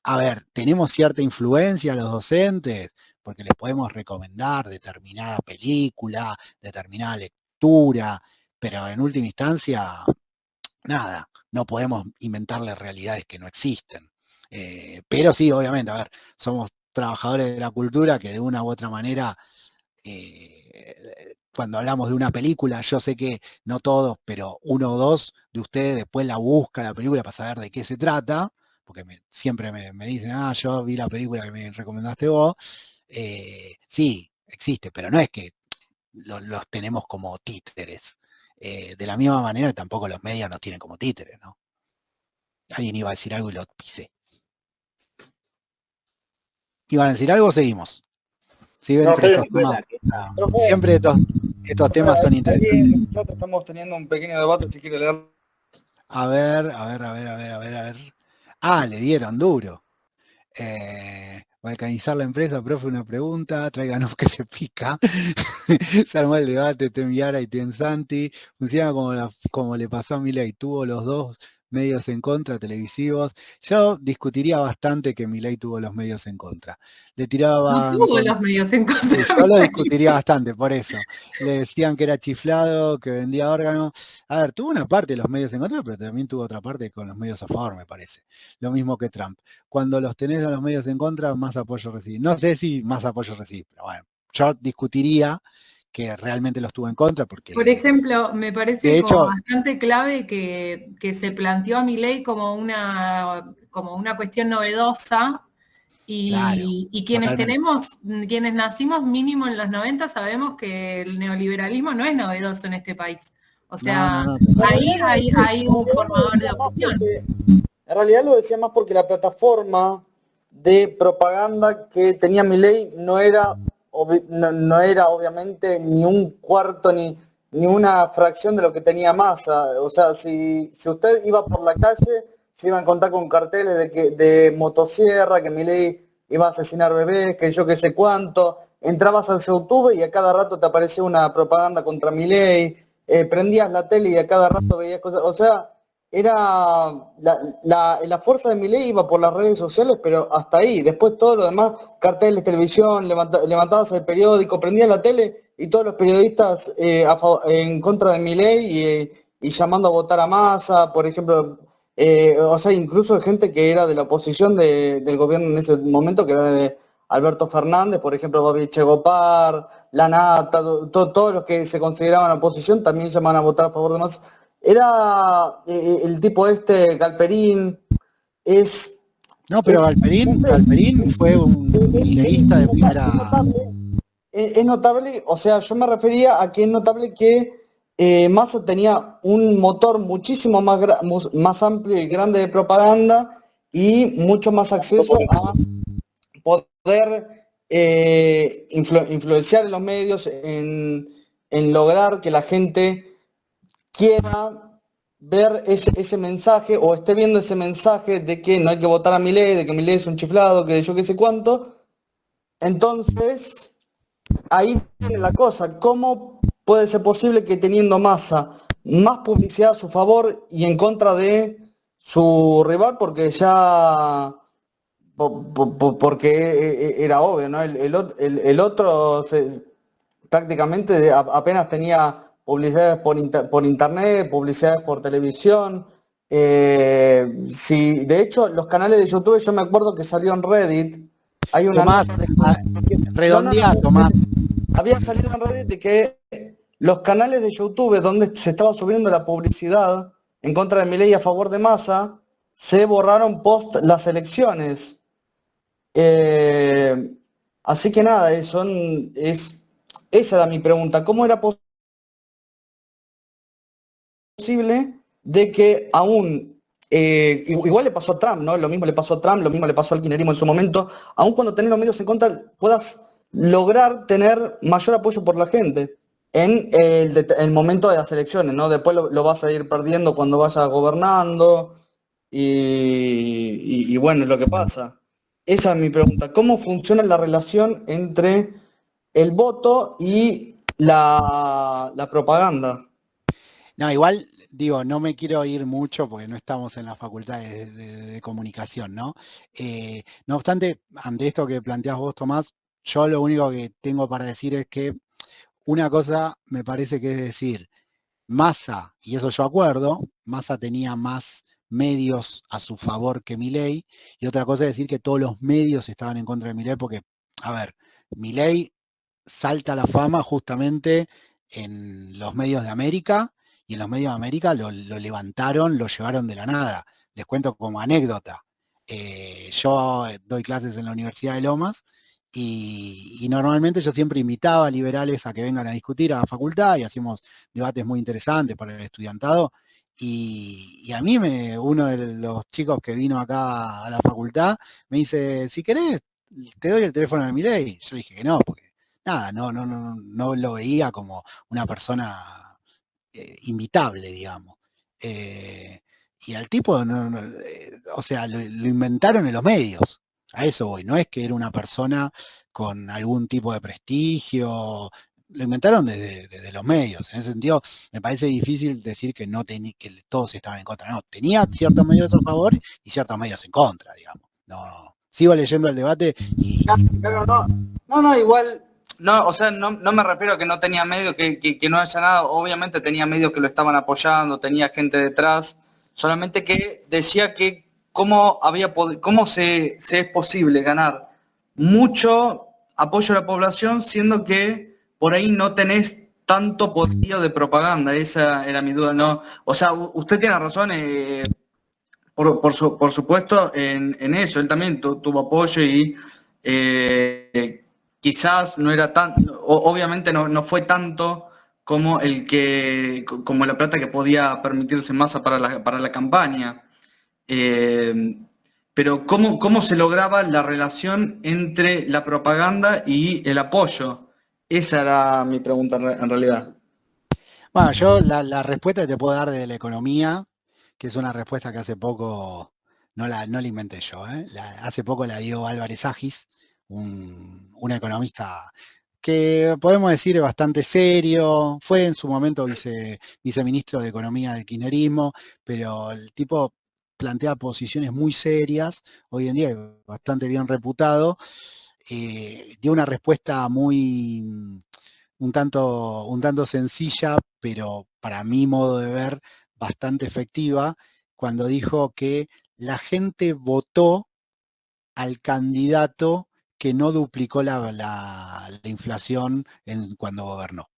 A ver, tenemos cierta influencia los docentes, porque les podemos recomendar determinada película, determinada lectura, pero en última instancia, nada, no podemos inventarles realidades que no existen. Pero sí, obviamente, a ver, somos trabajadores de la cultura que de una u otra manera, cuando hablamos de una película, yo sé que no todos, pero uno o dos de ustedes después la buscan la película para saber de qué se trata, porque siempre me dicen, yo vi la película que me recomendaste vos. Sí, existe, pero no es que los tenemos como títeres. De la misma manera que tampoco los medios nos tienen como títeres, ¿no? Alguien iba a decir algo y lo pisé. ¿Iban a decir algo? Seguimos. ¿Sí ven estos temas? Siempre estos temas son interesantes. Nosotros estamos teniendo un pequeño debate, si quiere leer. A ver. Le dieron duro. Balcanizar la empresa, profe, una pregunta, tráiganos que se pica. Se armó el debate, Temiara y Santi. Funciona como le pasó a Milei, tuvo los dos medios en contra, televisivos. Yo discutiría bastante que Milei tuvo los medios en contra. Le tiraban... No tuvo los medios en contra. Yo lo discutiría bastante, por eso. Le decían que era chiflado, que vendía órganos. A ver, tuvo una parte de los medios en contra, pero también tuvo otra parte con los medios a favor, me parece. Lo mismo que Trump. Cuando los tenés a los medios en contra, más apoyo recibís. No sé si más apoyo recibís, pero bueno, yo discutiría que realmente los tuvo en contra, porque... Por ejemplo, me parece como bastante clave que se planteó a Milei como una cuestión novedosa y, claro, y quienes nacimos mínimo en los 90 sabemos que el neoliberalismo no es novedoso en este país. O sea, ahí hay un formador de opinión. En realidad lo decía más porque la plataforma de propaganda que tenía Milei no era obviamente ni un cuarto ni una fracción de lo que tenía Massa. O sea, si usted iba por la calle, se iba a encontrar con carteles de motosierra, que Milei iba a asesinar bebés, que yo qué sé cuánto. Entrabas al YouTube y a cada rato te aparecía una propaganda contra Milei. prendías la tele y a cada rato veías cosas, o sea, era la fuerza de Milei iba por las redes sociales, pero hasta ahí, después todo lo demás, carteles, televisión, levantabas el periódico, prendías la tele y todos los periodistas en contra de Milei y llamando a votar a Massa, por ejemplo, o sea, incluso gente que era de la oposición del gobierno en ese momento, que era de Alberto Fernández, por ejemplo, Babi Chegopar, La Nata, todos los que se consideraban oposición también llamaban a votar a favor de Massa. Era el tipo Galperín, No, pero Galperín fue un mileísta de primera... Es notable, o sea, yo me refería a que es notable que Massa tenía un motor muchísimo más amplio y grande de propaganda y mucho más acceso a poder influenciar en los medios, en lograr que la gente quiera ver ese mensaje o esté viendo ese mensaje de que no hay que votar a Milei, de que Milei es un chiflado, que yo qué sé cuánto. Entonces, ahí viene la cosa. ¿Cómo puede ser posible que teniendo Massa más publicidad a su favor y en contra de su rival? Porque ya... porque era obvio, ¿no? El otro prácticamente apenas tenía publicidades por internet, publicidades por televisión. Sí, de hecho, los canales de YouTube, yo me acuerdo que salió en Reddit. Hay una Tomás, redondea, Tomás. Había salido en Reddit de que los canales de YouTube donde se estaba subiendo la publicidad en contra de Milei y a favor de Massa se borraron post las elecciones. Así que nada, esa era mi pregunta. ¿Cómo era posible de que aún, igual le pasó a Trump, ¿no? Lo mismo le pasó a Trump, lo mismo le pasó al kirchnerismo en su momento, aún cuando tenés los medios en contra, puedas lograr tener mayor apoyo por la gente en el momento de las elecciones, ¿no? Después lo vas a ir perdiendo cuando vayas gobernando y bueno, es lo que pasa. Esa es mi pregunta. ¿Cómo funciona la relación entre el voto y la propaganda? No, igual, digo, no me quiero ir mucho porque no estamos en la facultad de comunicación, ¿no? No obstante, ante esto que planteás vos, Tomás, yo lo único que tengo para decir es que una cosa me parece que es decir, Massa, y eso yo acuerdo, Massa tenía más medios a su favor que Milei, y otra cosa es decir que todos los medios estaban en contra de Milei, porque, a ver, Milei salta a la fama justamente en los medios de América, y en los medios de América lo levantaron, lo llevaron de la nada. Les cuento como anécdota. Yo doy clases en la Universidad de Lomas, y normalmente yo siempre invitaba a liberales a que vengan a discutir a la facultad y hacíamos debates muy interesantes para el estudiantado. Y a mí uno de los chicos que vino acá a la facultad me dice, si querés, te doy el teléfono de Milei. Yo dije que no, porque nada, no lo veía como una persona invitable, digamos. Y al tipo, o sea, lo inventaron en los medios. A eso voy, no es que era una persona con algún tipo de prestigio, lo inventaron desde los medios. En ese sentido, me parece difícil decir que que todos estaban en contra. No, tenía ciertos medios a favor y ciertos medios en contra, digamos. No. Sigo leyendo el debate y... No, igual, no, o sea, no me refiero a que no tenía medios, que no haya nada. Obviamente tenía medios que lo estaban apoyando, tenía gente detrás, solamente que decía que cómo se es posible ganar mucho apoyo a la población siendo que por ahí no tenés tanto poderío de propaganda. Esa era mi duda, ¿no? O sea, usted tiene razón, por supuesto, en eso. Él también tuvo apoyo y quizás no era tan, obviamente no fue tanto como como la plata que podía permitirse Massa para la campaña. Pero ¿cómo se lograba la relación entre la propaganda y el apoyo? Esa era mi pregunta en realidad. Bueno, yo la respuesta que te puedo dar de la economía, que es una respuesta que hace poco, no la inventé yo, hace poco la dio Álvarez Agis, un economista que podemos decir es bastante serio, fue en su momento viceministro de Economía del kirchnerismo, pero el tipo plantea posiciones muy serias, hoy en día es bastante bien reputado, dio una respuesta muy un tanto sencilla, pero para mi modo de ver, bastante efectiva, cuando dijo que la gente votó al candidato que no duplicó la inflación cuando gobernó.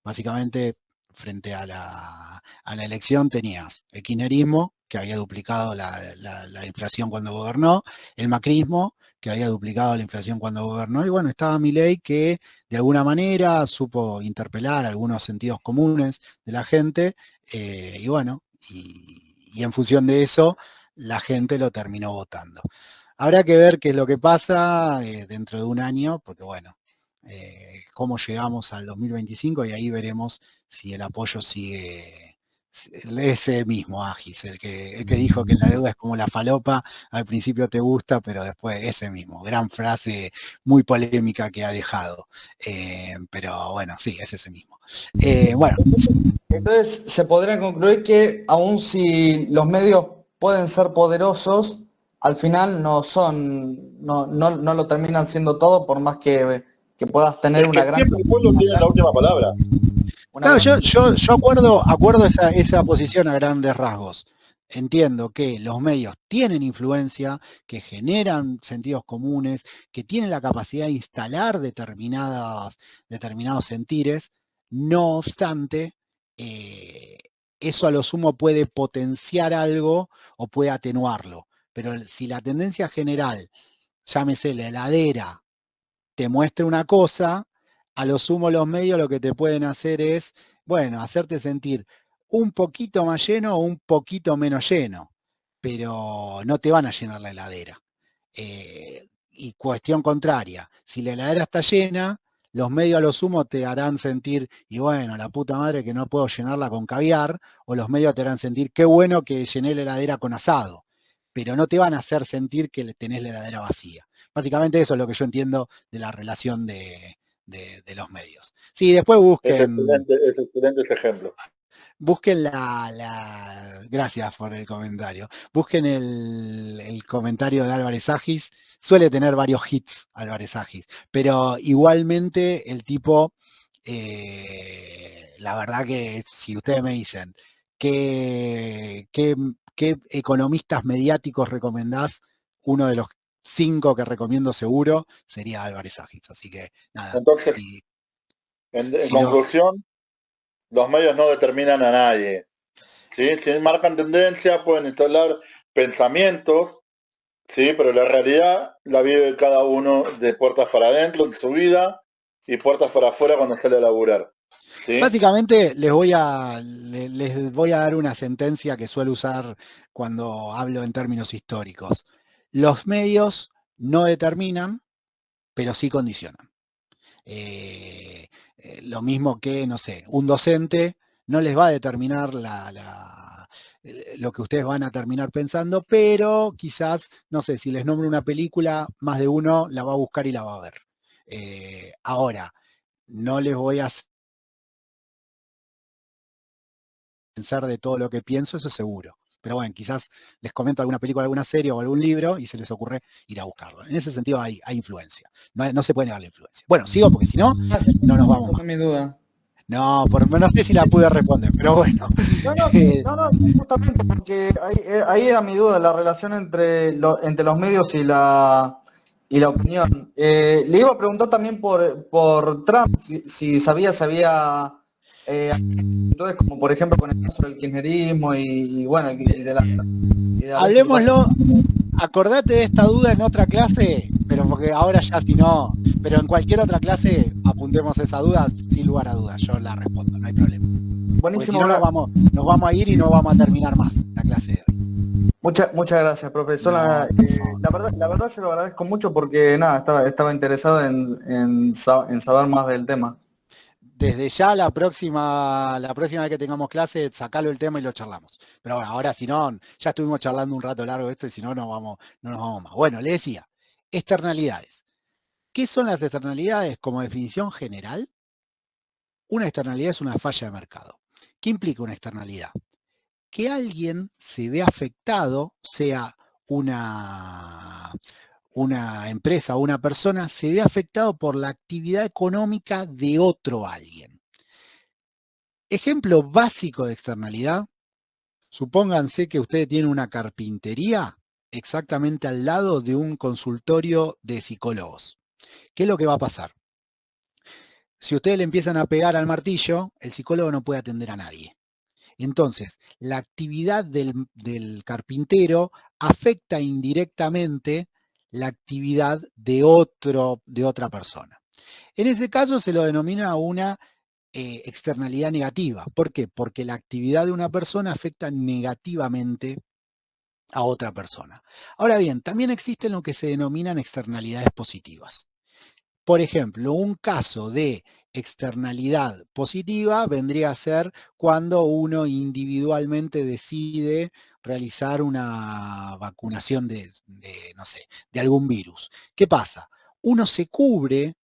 Básicamente, frente a la elección tenías el kirchnerismo, que había duplicado la inflación cuando gobernó, el macrismo, que había duplicado la inflación cuando gobernó, y bueno, estaba Milei que de alguna manera supo interpelar algunos sentidos comunes de la gente, y bueno, y en función de eso, la gente lo terminó votando. Habrá que ver qué es lo que pasa dentro de un año, porque bueno, cómo llegamos al 2025 y ahí veremos si el apoyo sigue ese mismo Agis, el que dijo que la deuda es como la falopa, al principio te gusta, pero después ese mismo, gran frase muy polémica que ha dejado. Pero bueno, sí, es ese mismo. Bueno. Entonces se podría concluir que aun si los medios pueden ser poderosos, al final no lo terminan siendo todo, por más que puedas tener una gran... Siempre el pueblo tiene la última palabra. Claro, yo acuerdo esa posición a grandes rasgos. Entiendo que los medios tienen influencia, que generan sentidos comunes, que tienen la capacidad de instalar determinados sentires. No obstante, eso a lo sumo puede potenciar algo o puede atenuarlo. Pero si la tendencia general, llámese la heladera, te muestra una cosa, a lo sumo los medios lo que te pueden hacer es, bueno, hacerte sentir un poquito más lleno o un poquito menos lleno, pero no te van a llenar la heladera. Y cuestión contraria, si la heladera está llena, los medios a lo sumo te harán sentir, y bueno, la puta madre que no puedo llenarla con caviar, o los medios te harán sentir, qué bueno que llené la heladera con asado, pero no te van a hacer sentir que tenés la heladera vacía. Básicamente eso es lo que yo entiendo de la relación de los medios. Sí, después busquen... Es excelente ese ejemplo. Busquen gracias por el comentario. Busquen el comentario de Álvarez Agis. Suele tener varios hits Álvarez Agis, pero igualmente el tipo, la verdad que si ustedes me dicen qué economistas mediáticos recomendás, uno de los 5 que recomiendo seguro sería Álvarez Agis. Así que nada. Entonces, en conclusión, los medios no determinan a nadie. ¿Sí? Si marcan tendencia, pueden instalar pensamientos, ¿sí? Pero la realidad la vive cada uno de puertas para adentro en su vida y puertas para afuera cuando sale a laburar. ¿Sí? Básicamente les voy a dar una sentencia que suelo usar cuando hablo en términos históricos. Los medios no determinan, pero sí condicionan. Lo mismo que, no sé, un docente no les va a determinar lo que ustedes van a terminar pensando, pero quizás, no sé, si les nombro una película, más de uno la va a buscar y la va a ver. Ahora, no les voy a pensar de todo lo que pienso, eso seguro. Pero bueno, quizás les comento alguna película, alguna serie o algún libro y se les ocurre ir a buscarlo. En ese sentido hay influencia. No se puede negar la influencia. Bueno, sigo porque si no, no nos vamos más. Mi duda. No, no sé si la pude responder, pero bueno. No, justamente porque ahí era mi duda, la relación entre los medios y la opinión. Le iba a preguntar también por Trump, si sabía, entonces, como por ejemplo con el caso del kirchnerismo y bueno, y de la hablemoslo, acordate de esta duda en otra clase, pero porque ahora ya si no, pero en cualquier otra clase apuntemos esa duda sin lugar a dudas, yo la respondo, no hay problema. Buenísimo. Si no, nos vamos a ir y no vamos a terminar más la clase de hoy. Muchas gracias, profesor. La verdad se lo agradezco mucho porque nada, estaba interesado en saber más del tema. Desde ya la próxima vez que tengamos clase, sacalo el tema y lo charlamos. Pero bueno, ahora si no, ya estuvimos charlando un rato largo de esto y si no, no nos vamos más. Bueno, le decía, externalidades. ¿Qué son las externalidades? Como definición general, una externalidad es una falla de mercado. ¿Qué implica una externalidad? Que alguien se ve afectado, sea una empresa o una persona, se ve afectado por la actividad económica de otro alguien. Ejemplo básico de externalidad, supónganse que ustedes tienen una carpintería exactamente al lado de un consultorio de psicólogos. ¿Qué es lo que va a pasar? Si ustedes le empiezan a pegar al martillo, el psicólogo no puede atender a nadie. Entonces, la actividad del carpintero afecta indirectamente la actividad de otra persona. En ese caso se lo denomina una externalidad negativa. ¿Por qué? Porque la actividad de una persona afecta negativamente a otra persona. Ahora bien, también existen lo que se denominan externalidades positivas. Por ejemplo, un caso de externalidad positiva vendría a ser cuando uno individualmente decide realizar una vacunación no sé, de algún virus. ¿Qué pasa? Uno se cubre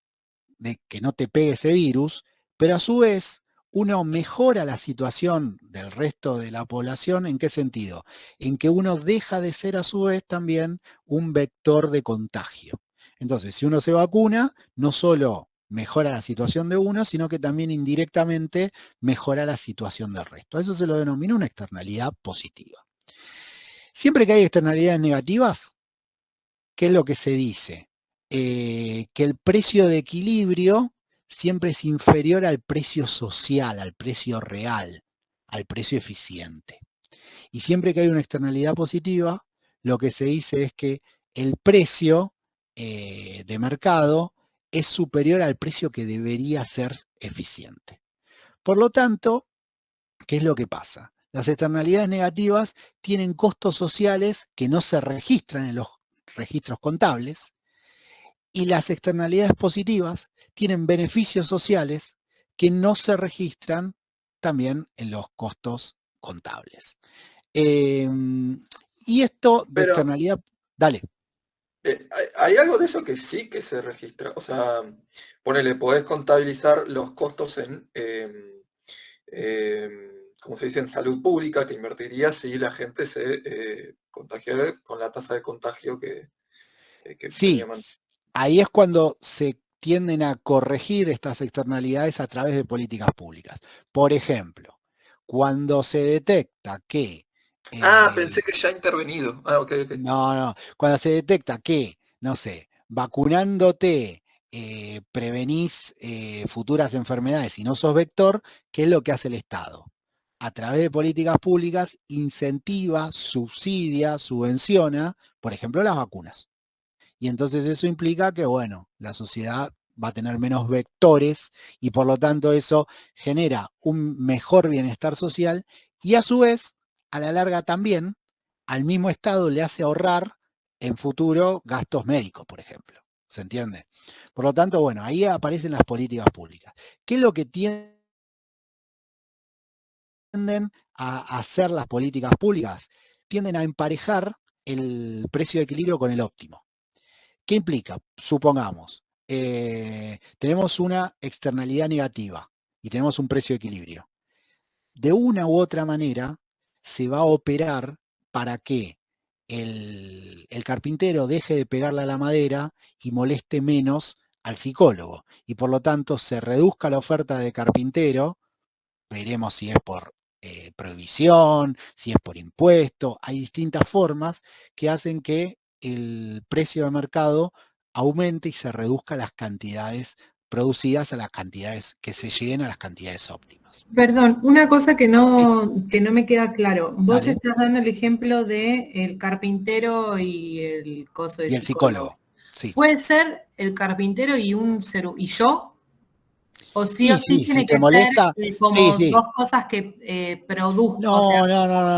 de que no te pegue ese virus, pero a su vez uno mejora la situación del resto de la población. ¿En qué sentido? En que uno deja de ser a su vez también un vector de contagio. Entonces, si uno se vacuna, no solo mejora la situación de uno, sino que también indirectamente mejora la situación del resto. Eso se lo denomina una externalidad positiva. Siempre que hay externalidades negativas, ¿qué es lo que se dice? Que el precio de equilibrio siempre es inferior al precio social, al precio real, al precio eficiente. Y siempre que hay una externalidad positiva, lo que se dice es que el precio de mercado es superior al precio que debería ser eficiente. Por lo tanto, ¿qué es lo que pasa? Las externalidades negativas tienen costos sociales que no se registran en los registros contables, y las externalidades positivas tienen beneficios sociales que no se registran también en los costos contables. Y esto de Pero, externalidad, dale. hay algo de eso que sí que se registra. O sea, ponele, podés contabilizar los costos en, como se dice, en salud pública, que invertiría si la gente se contagiara con la tasa de contagio que Sí, teníamos. ahí es cuando se tienden a corregir estas externalidades a través de políticas públicas. Por ejemplo, cuando se detecta que Pensé que ya ha intervenido. Ok. no, cuando se detecta que, no sé, vacunándote prevenís futuras enfermedades y no sos vector, ¿qué es lo que hace el Estado? A través de políticas públicas incentiva, subsidia, subvenciona, por ejemplo, las vacunas. Y entonces eso implica que, bueno, la sociedad va a tener menos vectores y por lo tanto eso genera un mejor bienestar social y a su vez, a la larga también, al mismo Estado le hace ahorrar en futuro gastos médicos, por ejemplo. ¿Se entiende? Por lo tanto, bueno, ahí aparecen las políticas públicas. ¿Qué es lo que tienden a hacer las políticas públicas? Tienden a emparejar el precio de equilibrio con el óptimo. ¿Qué implica? Supongamos, tenemos una externalidad negativa y tenemos un precio de equilibrio. De una u otra manera se va a operar para que el carpintero deje de pegarle a la madera y moleste menos al psicólogo. Y por lo tanto se reduzca la oferta de carpintero. Veremos si es por prohibición, si es por impuesto. Hay distintas formas que hacen que el precio de mercado aumente y se reduzca las cantidades producidas a las cantidades que se lleguen a las cantidades óptimas. Perdón, una cosa que no me queda claro. Vos Dale. estás dando el ejemplo de el carpintero y el coso de Y el psicólogo. psicólogo, sí. ¿Puede ser el carpintero y y yo? ¿O sí Y o sí sí, tiene si te que molesta, ser como sí, sí. dos cosas que produzco? O sea,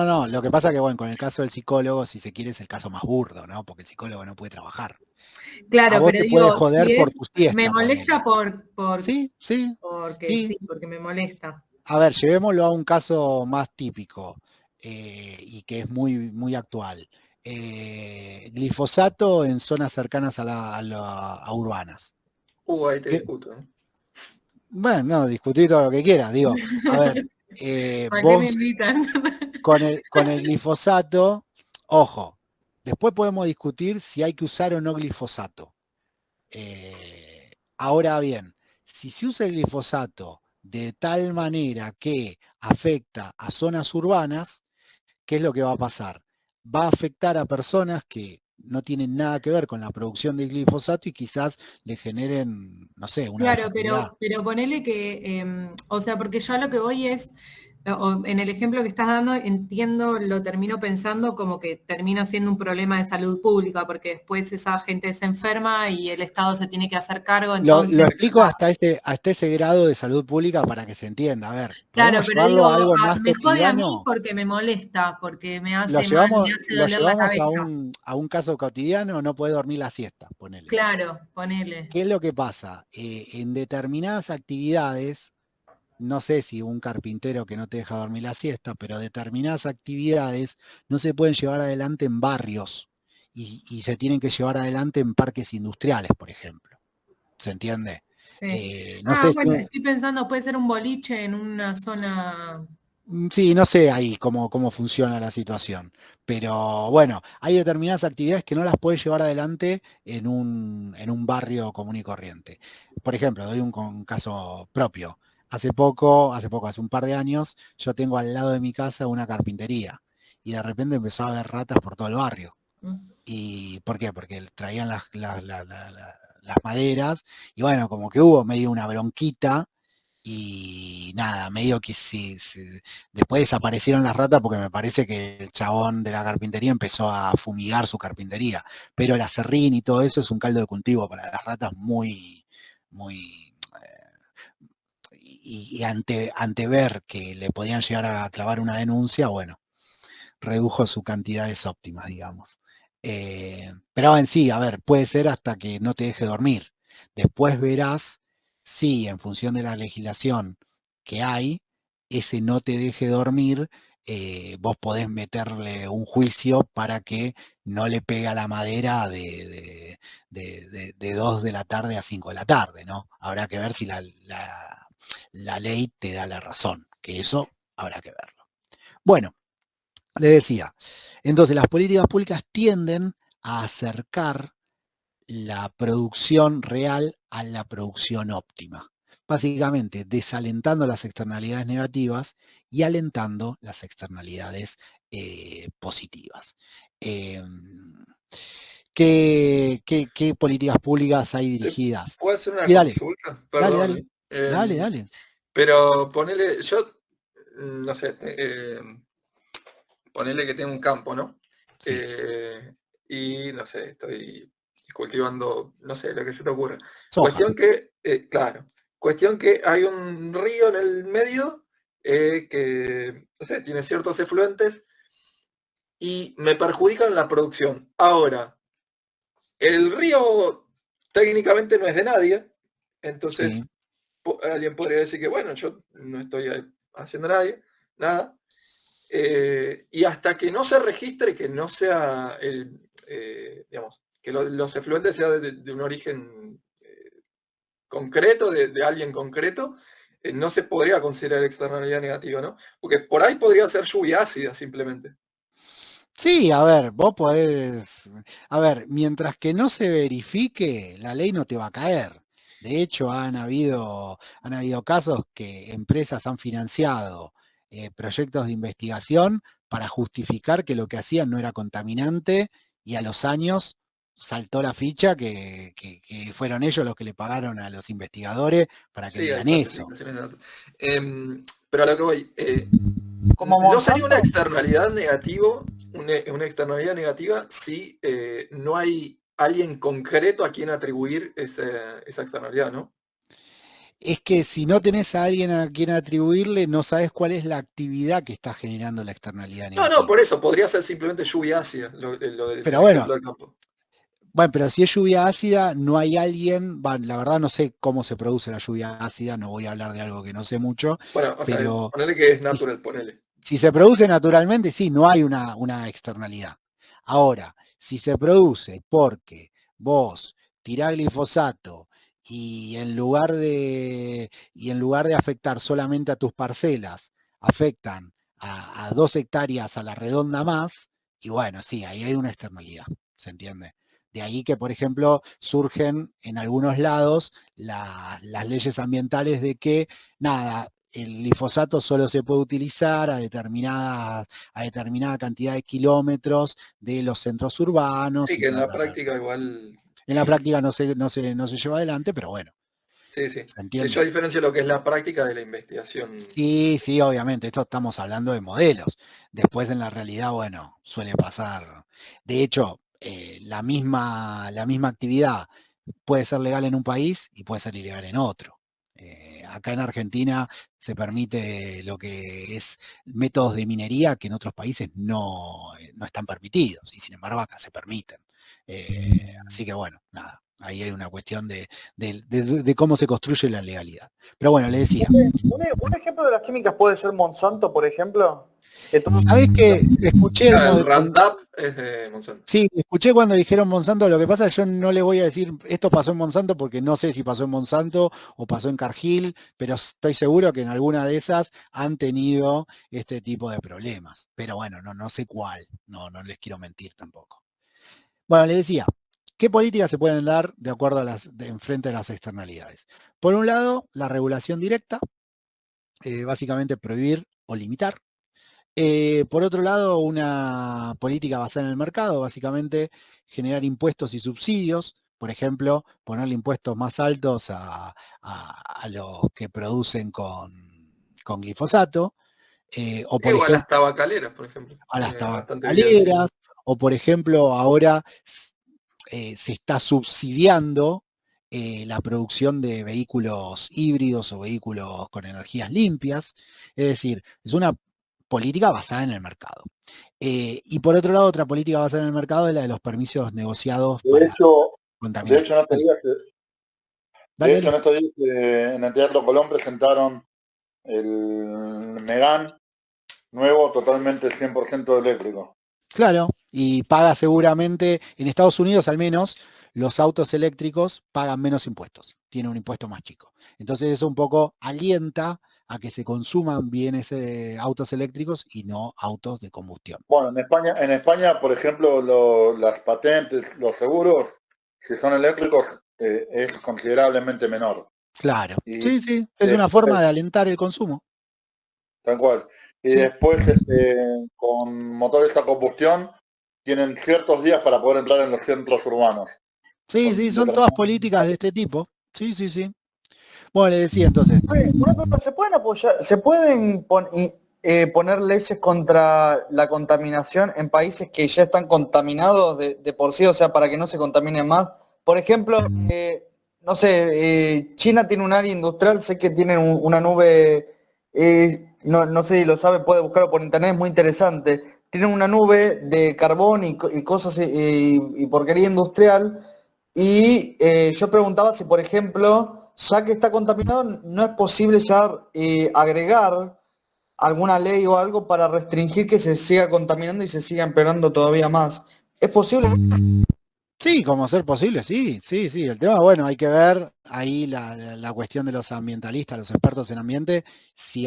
No. Lo que pasa que, bueno, con el caso del psicólogo, si se quiere, es el caso más burdo, ¿no? Porque el psicólogo no puede trabajar. A claro, vos pero te puede digo, joder si por es, tu me siesta, molesta ponele. Sí, porque sí. sí, porque me molesta. A ver, llevémoslo a un caso más típico y que es muy actual. Glifosato en zonas cercanas a urbanas. Ahí te discuto. Bueno, no, discutir todo lo que quieras. Digo, a ver, ¿Para qué me vos invitan? con el glifosato, ojo, después podemos discutir si hay que usar o no glifosato. Ahora bien, si se usa el glifosato de tal manera que afecta a zonas urbanas, ¿qué es lo que va a pasar? Va a afectar a personas que no tienen nada que ver con la producción del glifosato y quizás le generen, no sé, una Claro, deformidad. pero ponele que, o sea, porque yo a lo que voy es, en el ejemplo que estás dando, entiendo, lo termino pensando como que termina siendo un problema de salud pública, porque después esa gente se enferma y el Estado se tiene que hacer cargo, entonces... Lo explico hasta ese grado de salud pública para que se entienda. A ver, Claro, ¿podemos pero llevarlo digo, a algo más me jode a mí cotidiano? porque me molesta, porque me Lo hace mal, llevamos, me hace lo doler la llevamos cabeza. a un caso cotidiano, no puede dormir la siesta, ponele. Claro, ponele. ¿Qué es lo que pasa? En determinadas actividades, no sé si un carpintero que no te deja dormir la siesta, pero determinadas actividades no se pueden llevar adelante en barrios y se tienen que llevar adelante en parques industriales, por ejemplo. ¿Se entiende? Sí. No sé Bueno, si, estoy pensando, puede ser un boliche en una zona... sí, no sé ahí cómo funciona la situación, pero bueno, hay determinadas actividades que no las puedes llevar adelante en un barrio común y corriente. Por ejemplo, doy un caso propio. Hace un par de años, yo tengo al lado de mi casa una carpintería y de repente empezó a haber ratas por todo el barrio. ¿Y por qué? Porque traían las maderas y bueno, como que hubo medio una bronquita. Y nada, medio que después desaparecieron las ratas porque me parece que el chabón de la carpintería empezó a fumigar su carpintería. Pero el aserrín y todo eso es un caldo de cultivo para las ratas muy, muy... y ante ver que le podían llegar a clavar una denuncia, bueno, redujo su cantidades óptimas, digamos. Pero en sí, a ver, puede ser hasta que no te deje dormir. Después verás si en función de la legislación que hay, ese no te deje dormir, vos podés meterle un juicio para que no le pegue a la madera de 2 de la tarde a 5 de la tarde, ¿no? Habrá que ver si la ley te da la razón, que eso habrá que verlo. Bueno, le decía, entonces las políticas públicas tienden a acercar la producción real a la producción óptima. Básicamente, desalentando las externalidades negativas y alentando las externalidades positivas. ¿Qué políticas públicas hay dirigidas? ¿Puedo hacer una Sí, dale, consulta? Perdón. dale. Pero ponele, yo, no sé, ponele que tengo un campo, ¿no? Sí. Y no sé, estoy cultivando, no sé, lo que se te ocurra. Soja. Cuestión que hay un río en el medio que, no sé, tiene ciertos efluentes y me perjudican la producción. Ahora, el río técnicamente no es de nadie, entonces Sí. alguien podría decir que, bueno, yo no estoy haciendo nada. Y hasta que no se registre, que no sea, digamos, que los efluentes sean de un origen concreto, de alguien concreto, no se podría considerar externalidad negativa, ¿no? Porque por ahí podría ser lluvia ácida simplemente. Sí, a ver, vos podés, a ver, mientras que no se verifique, la ley no te va a caer. De hecho, han habido casos que empresas han financiado proyectos de investigación para justificar que lo que hacían no era contaminante y a los años saltó la ficha que fueron ellos los que le pagaron a los investigadores para que digan eso. Pero a lo que voy, ¿no sería una externalidad negativa si no hay alguien concreto a quien atribuir esa externalidad, ¿no? Es que si no tenés a alguien a quien atribuirle, no sabes cuál es la actividad que está generando la externalidad negativa. No, por eso, podría ser simplemente lluvia ácida, pero bueno, del campo. Bueno, pero si es lluvia ácida, no hay alguien, la verdad no sé cómo se produce la lluvia ácida, no voy a hablar de algo que no sé mucho. Bueno, o pero sea, ponele que es natural, ponele. Si se produce naturalmente, sí, no hay una externalidad. Ahora, si se produce porque vos tirás glifosato y en lugar de afectar solamente a tus parcelas, afectan a 2 hectáreas a la redonda más, y bueno, sí, ahí hay una externalidad, ¿se entiende? De ahí que, por ejemplo, surgen en algunos lados las leyes ambientales de que, nada, el glifosato solo se puede utilizar a determinada cantidad de kilómetros de los centros urbanos. Sí, Y que en la bla, bla. práctica igual... En la práctica no se lleva adelante, pero bueno. Sí, sí. ¿Se entiende? Yo diferencio lo que es la práctica de la investigación. Sí, sí, obviamente, esto estamos hablando de modelos. Después en la realidad, bueno, suele pasar. De hecho, la misma actividad puede ser legal en un país y puede ser ilegal en otro. Acá en Argentina se permite lo que es métodos de minería que en otros países no están permitidos y sin embargo acá se permiten. Así que bueno, nada, ahí hay una cuestión de cómo se construye la legalidad. Pero bueno, le decía. Un ejemplo de las químicas puede ser Monsanto, por ejemplo. ¿Sabés qué? Escuché el Roundup es de Monsanto. Sí, escuché cuando dijeron Monsanto. Lo que pasa es que yo no le voy a decir esto pasó en Monsanto porque no sé si pasó en Monsanto o pasó en Cargill, pero estoy seguro que en alguna de esas han tenido este tipo de problemas. Pero bueno, no sé cuál. No les quiero mentir tampoco. Bueno, le decía, ¿qué políticas se pueden dar de acuerdo a enfrente de las externalidades? Por un lado, la regulación directa, básicamente prohibir o limitar. Por otro lado, una política basada en el mercado, básicamente generar impuestos y subsidios, por ejemplo, ponerle impuestos más altos a los que producen con glifosato, o por Igual ejemplo, las tabacaleras, por ejemplo. a las Bastante evidencia. tabacaleras, o por ejemplo, ahora se está subsidiando la producción de vehículos híbridos o vehículos con energías limpias, es decir, es una política basada en el mercado. Y por otro lado, otra política basada en el mercado es la de los permisos negociados para contaminar. De hecho, en estos días en el Teatro Colón presentaron el Megane nuevo, totalmente 100% eléctrico. Claro, y paga seguramente, en Estados Unidos al menos, los autos eléctricos pagan menos impuestos, tienen un impuesto más chico. Entonces eso un poco alienta a que se consuman bien autos eléctricos y no autos de combustión. Bueno, en España, por ejemplo, las patentes, los seguros, si son eléctricos, es considerablemente menor. Claro, sí, es una forma de alentar el consumo. Tal cual. Y después, con motores a combustión, tienen ciertos días para poder entrar en los centros urbanos. Sí, son todas políticas de este tipo. Sí. Bueno, le decía entonces. ¿Se pueden poner leyes contra la contaminación en países que ya están contaminados de por sí, o sea, para que no se contaminen más? Por ejemplo, no sé, China tiene un área industrial, sé que tienen una nube, no sé si lo sabe, puede buscarlo por internet, es muy interesante. Tienen una nube de carbón y cosas y porquería industrial. Y yo preguntaba si, por ejemplo, ya que está contaminado, no es posible ya agregar alguna ley o algo para restringir que se siga contaminando y se siga empeorando todavía más. ¿Es posible? Sí, como ser posible, sí. El tema, bueno, hay que ver ahí la cuestión de los ambientalistas, los expertos en ambiente, si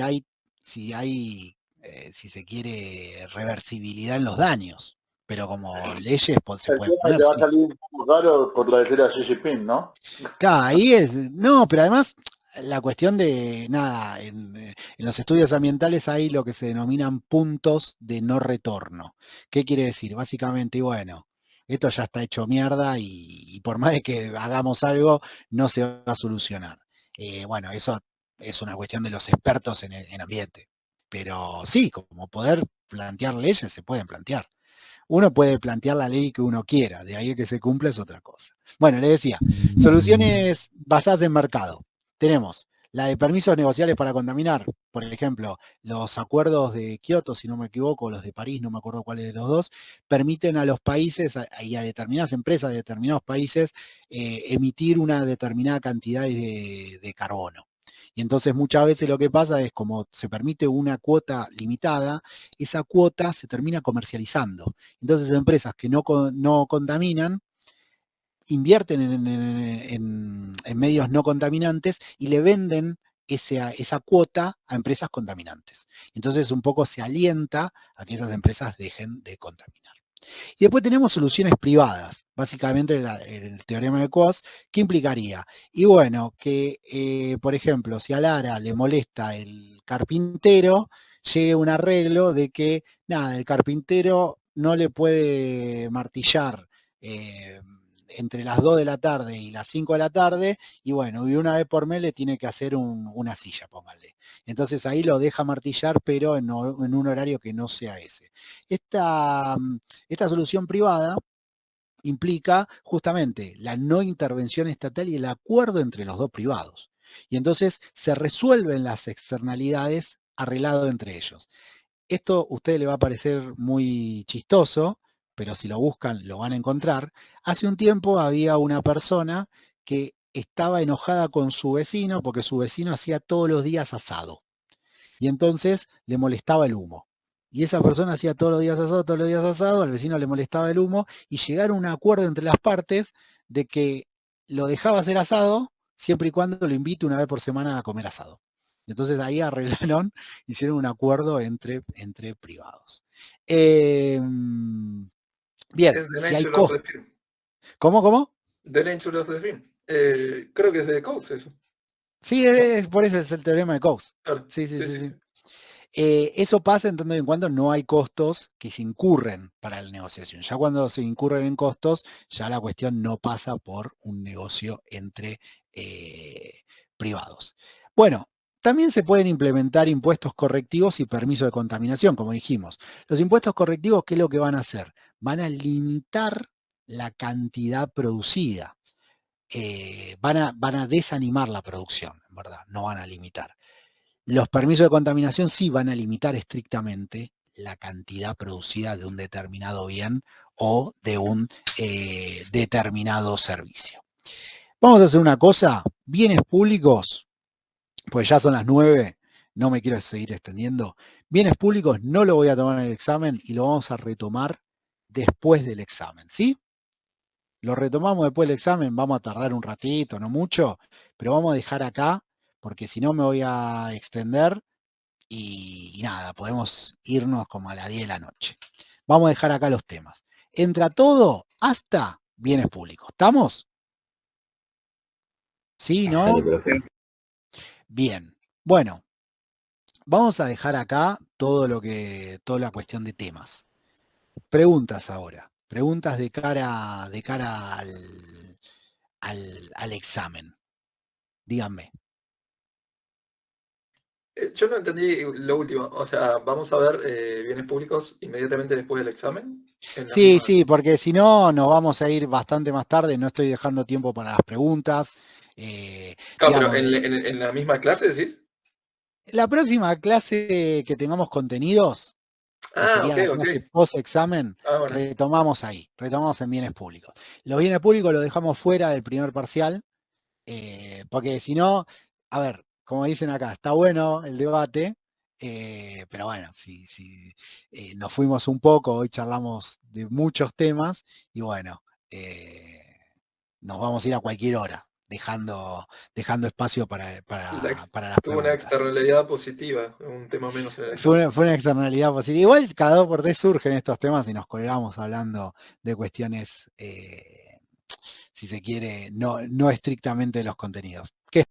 se quiere reversibilidad en los daños. Pero como leyes se puede poner. Te va a salir un poco caro contradecir a Xi Jinping, ¿no? Claro, ahí es. No, pero además la cuestión de nada, en los estudios ambientales hay lo que se denominan puntos de no retorno. ¿Qué quiere decir? Básicamente, bueno, esto ya está hecho mierda y por más de que hagamos algo, no se va a solucionar. Bueno, eso es una cuestión de los expertos en ambiente. Pero sí, como poder plantear leyes se pueden plantear. Uno puede plantear la ley que uno quiera, de ahí que se cumpla es otra cosa. Bueno, le decía, soluciones basadas en mercado. Tenemos la de permisos negociables para contaminar, por ejemplo, los acuerdos de Kioto, si no me equivoco, los de París, no me acuerdo cuáles de los dos, permiten a los países y a determinadas empresas de determinados países emitir una determinada cantidad de carbono. Y entonces muchas veces lo que pasa es como se permite una cuota limitada, esa cuota se termina comercializando. Entonces empresas que no contaminan invierten en medios no contaminantes y le venden esa cuota a empresas contaminantes. Entonces un poco se alienta a que esas empresas dejen de contaminar. Y después tenemos soluciones privadas, básicamente el teorema de Coase, ¿qué implicaría? Y bueno, que por ejemplo, si a Lara le molesta el carpintero, llegue un arreglo de que, nada, el carpintero no le puede martillar entre las 2 de la tarde y las 5 de la tarde, y bueno, y una vez por mes le tiene que hacer una silla, póngale. Entonces ahí lo deja martillar, pero en un horario que no sea ese. Esta solución privada implica justamente la no intervención estatal y el acuerdo entre los dos privados. Y entonces se resuelven las externalidades arreglado entre ellos. Esto a ustedes le va a parecer muy chistoso, pero si lo buscan lo van a encontrar. Hace un tiempo había una persona que estaba enojada con su vecino porque su vecino hacía todos los días asado. Y entonces le molestaba el humo. Y esa persona hacía todos los días asado, al vecino le molestaba el humo, y llegaron a un acuerdo entre las partes de que lo dejaba hacer asado siempre y cuando lo invite una vez por semana a comer asado. Entonces ahí arreglaron, hicieron un acuerdo entre privados. Bien, si hay costos. ¿Cómo? The Nature of the Film. Creo que es de Coase eso. Sí, por eso es el teorema de Coase. Claro. Sí. Eso pasa en tanto y en cuando no hay costos que se incurren para la negociación. Ya cuando se incurren en costos, ya la cuestión no pasa por un negocio entre privados. Bueno, también se pueden implementar impuestos correctivos y permisos de contaminación, como dijimos. Los impuestos correctivos, ¿qué es lo que van a hacer? Van a limitar la cantidad producida. Van a desanimar la producción, en verdad, no van a limitar. Los permisos de contaminación sí van a limitar estrictamente la cantidad producida de un determinado bien o de un determinado servicio. Vamos a hacer una cosa, bienes públicos, pues ya son las 9, no me quiero seguir extendiendo. Bienes públicos no lo voy a tomar en el examen y lo vamos a retomar después del examen, ¿sí? Lo retomamos después del examen, vamos a tardar un ratito, no mucho, pero vamos a dejar acá, porque si no me voy a extender y nada, podemos irnos como a las 10 de la noche. Vamos a dejar acá los temas. Entra todo hasta bienes públicos. ¿Estamos? ¿Sí, no? Bien. Bueno, vamos a dejar acá toda la cuestión de temas. Preguntas ahora. Preguntas de cara al examen. Díganme. Yo no entendí lo último. O sea, ¿vamos a ver bienes públicos inmediatamente después del examen? Sí, porque si no nos vamos a ir bastante más tarde. No estoy dejando tiempo para las preguntas. Claro, pero ¿en la misma clase decís? La próxima clase que tengamos contenidos, sería la clase post-examen, bueno. Retomamos en bienes públicos. Los bienes públicos los dejamos fuera del primer parcial, porque si no, a ver, como dicen acá, está bueno el debate, pero bueno, si nos fuimos un poco, hoy charlamos de muchos temas, y bueno, nos vamos a ir a cualquier hora, dejando espacio para las preguntas. Tuvo una externalidad positiva, un tema menos en el fue una externalidad positiva. Igual cada 2 por 3 surgen estos temas y nos colgamos hablando de cuestiones, si se quiere, no estrictamente de los contenidos. ¿Qué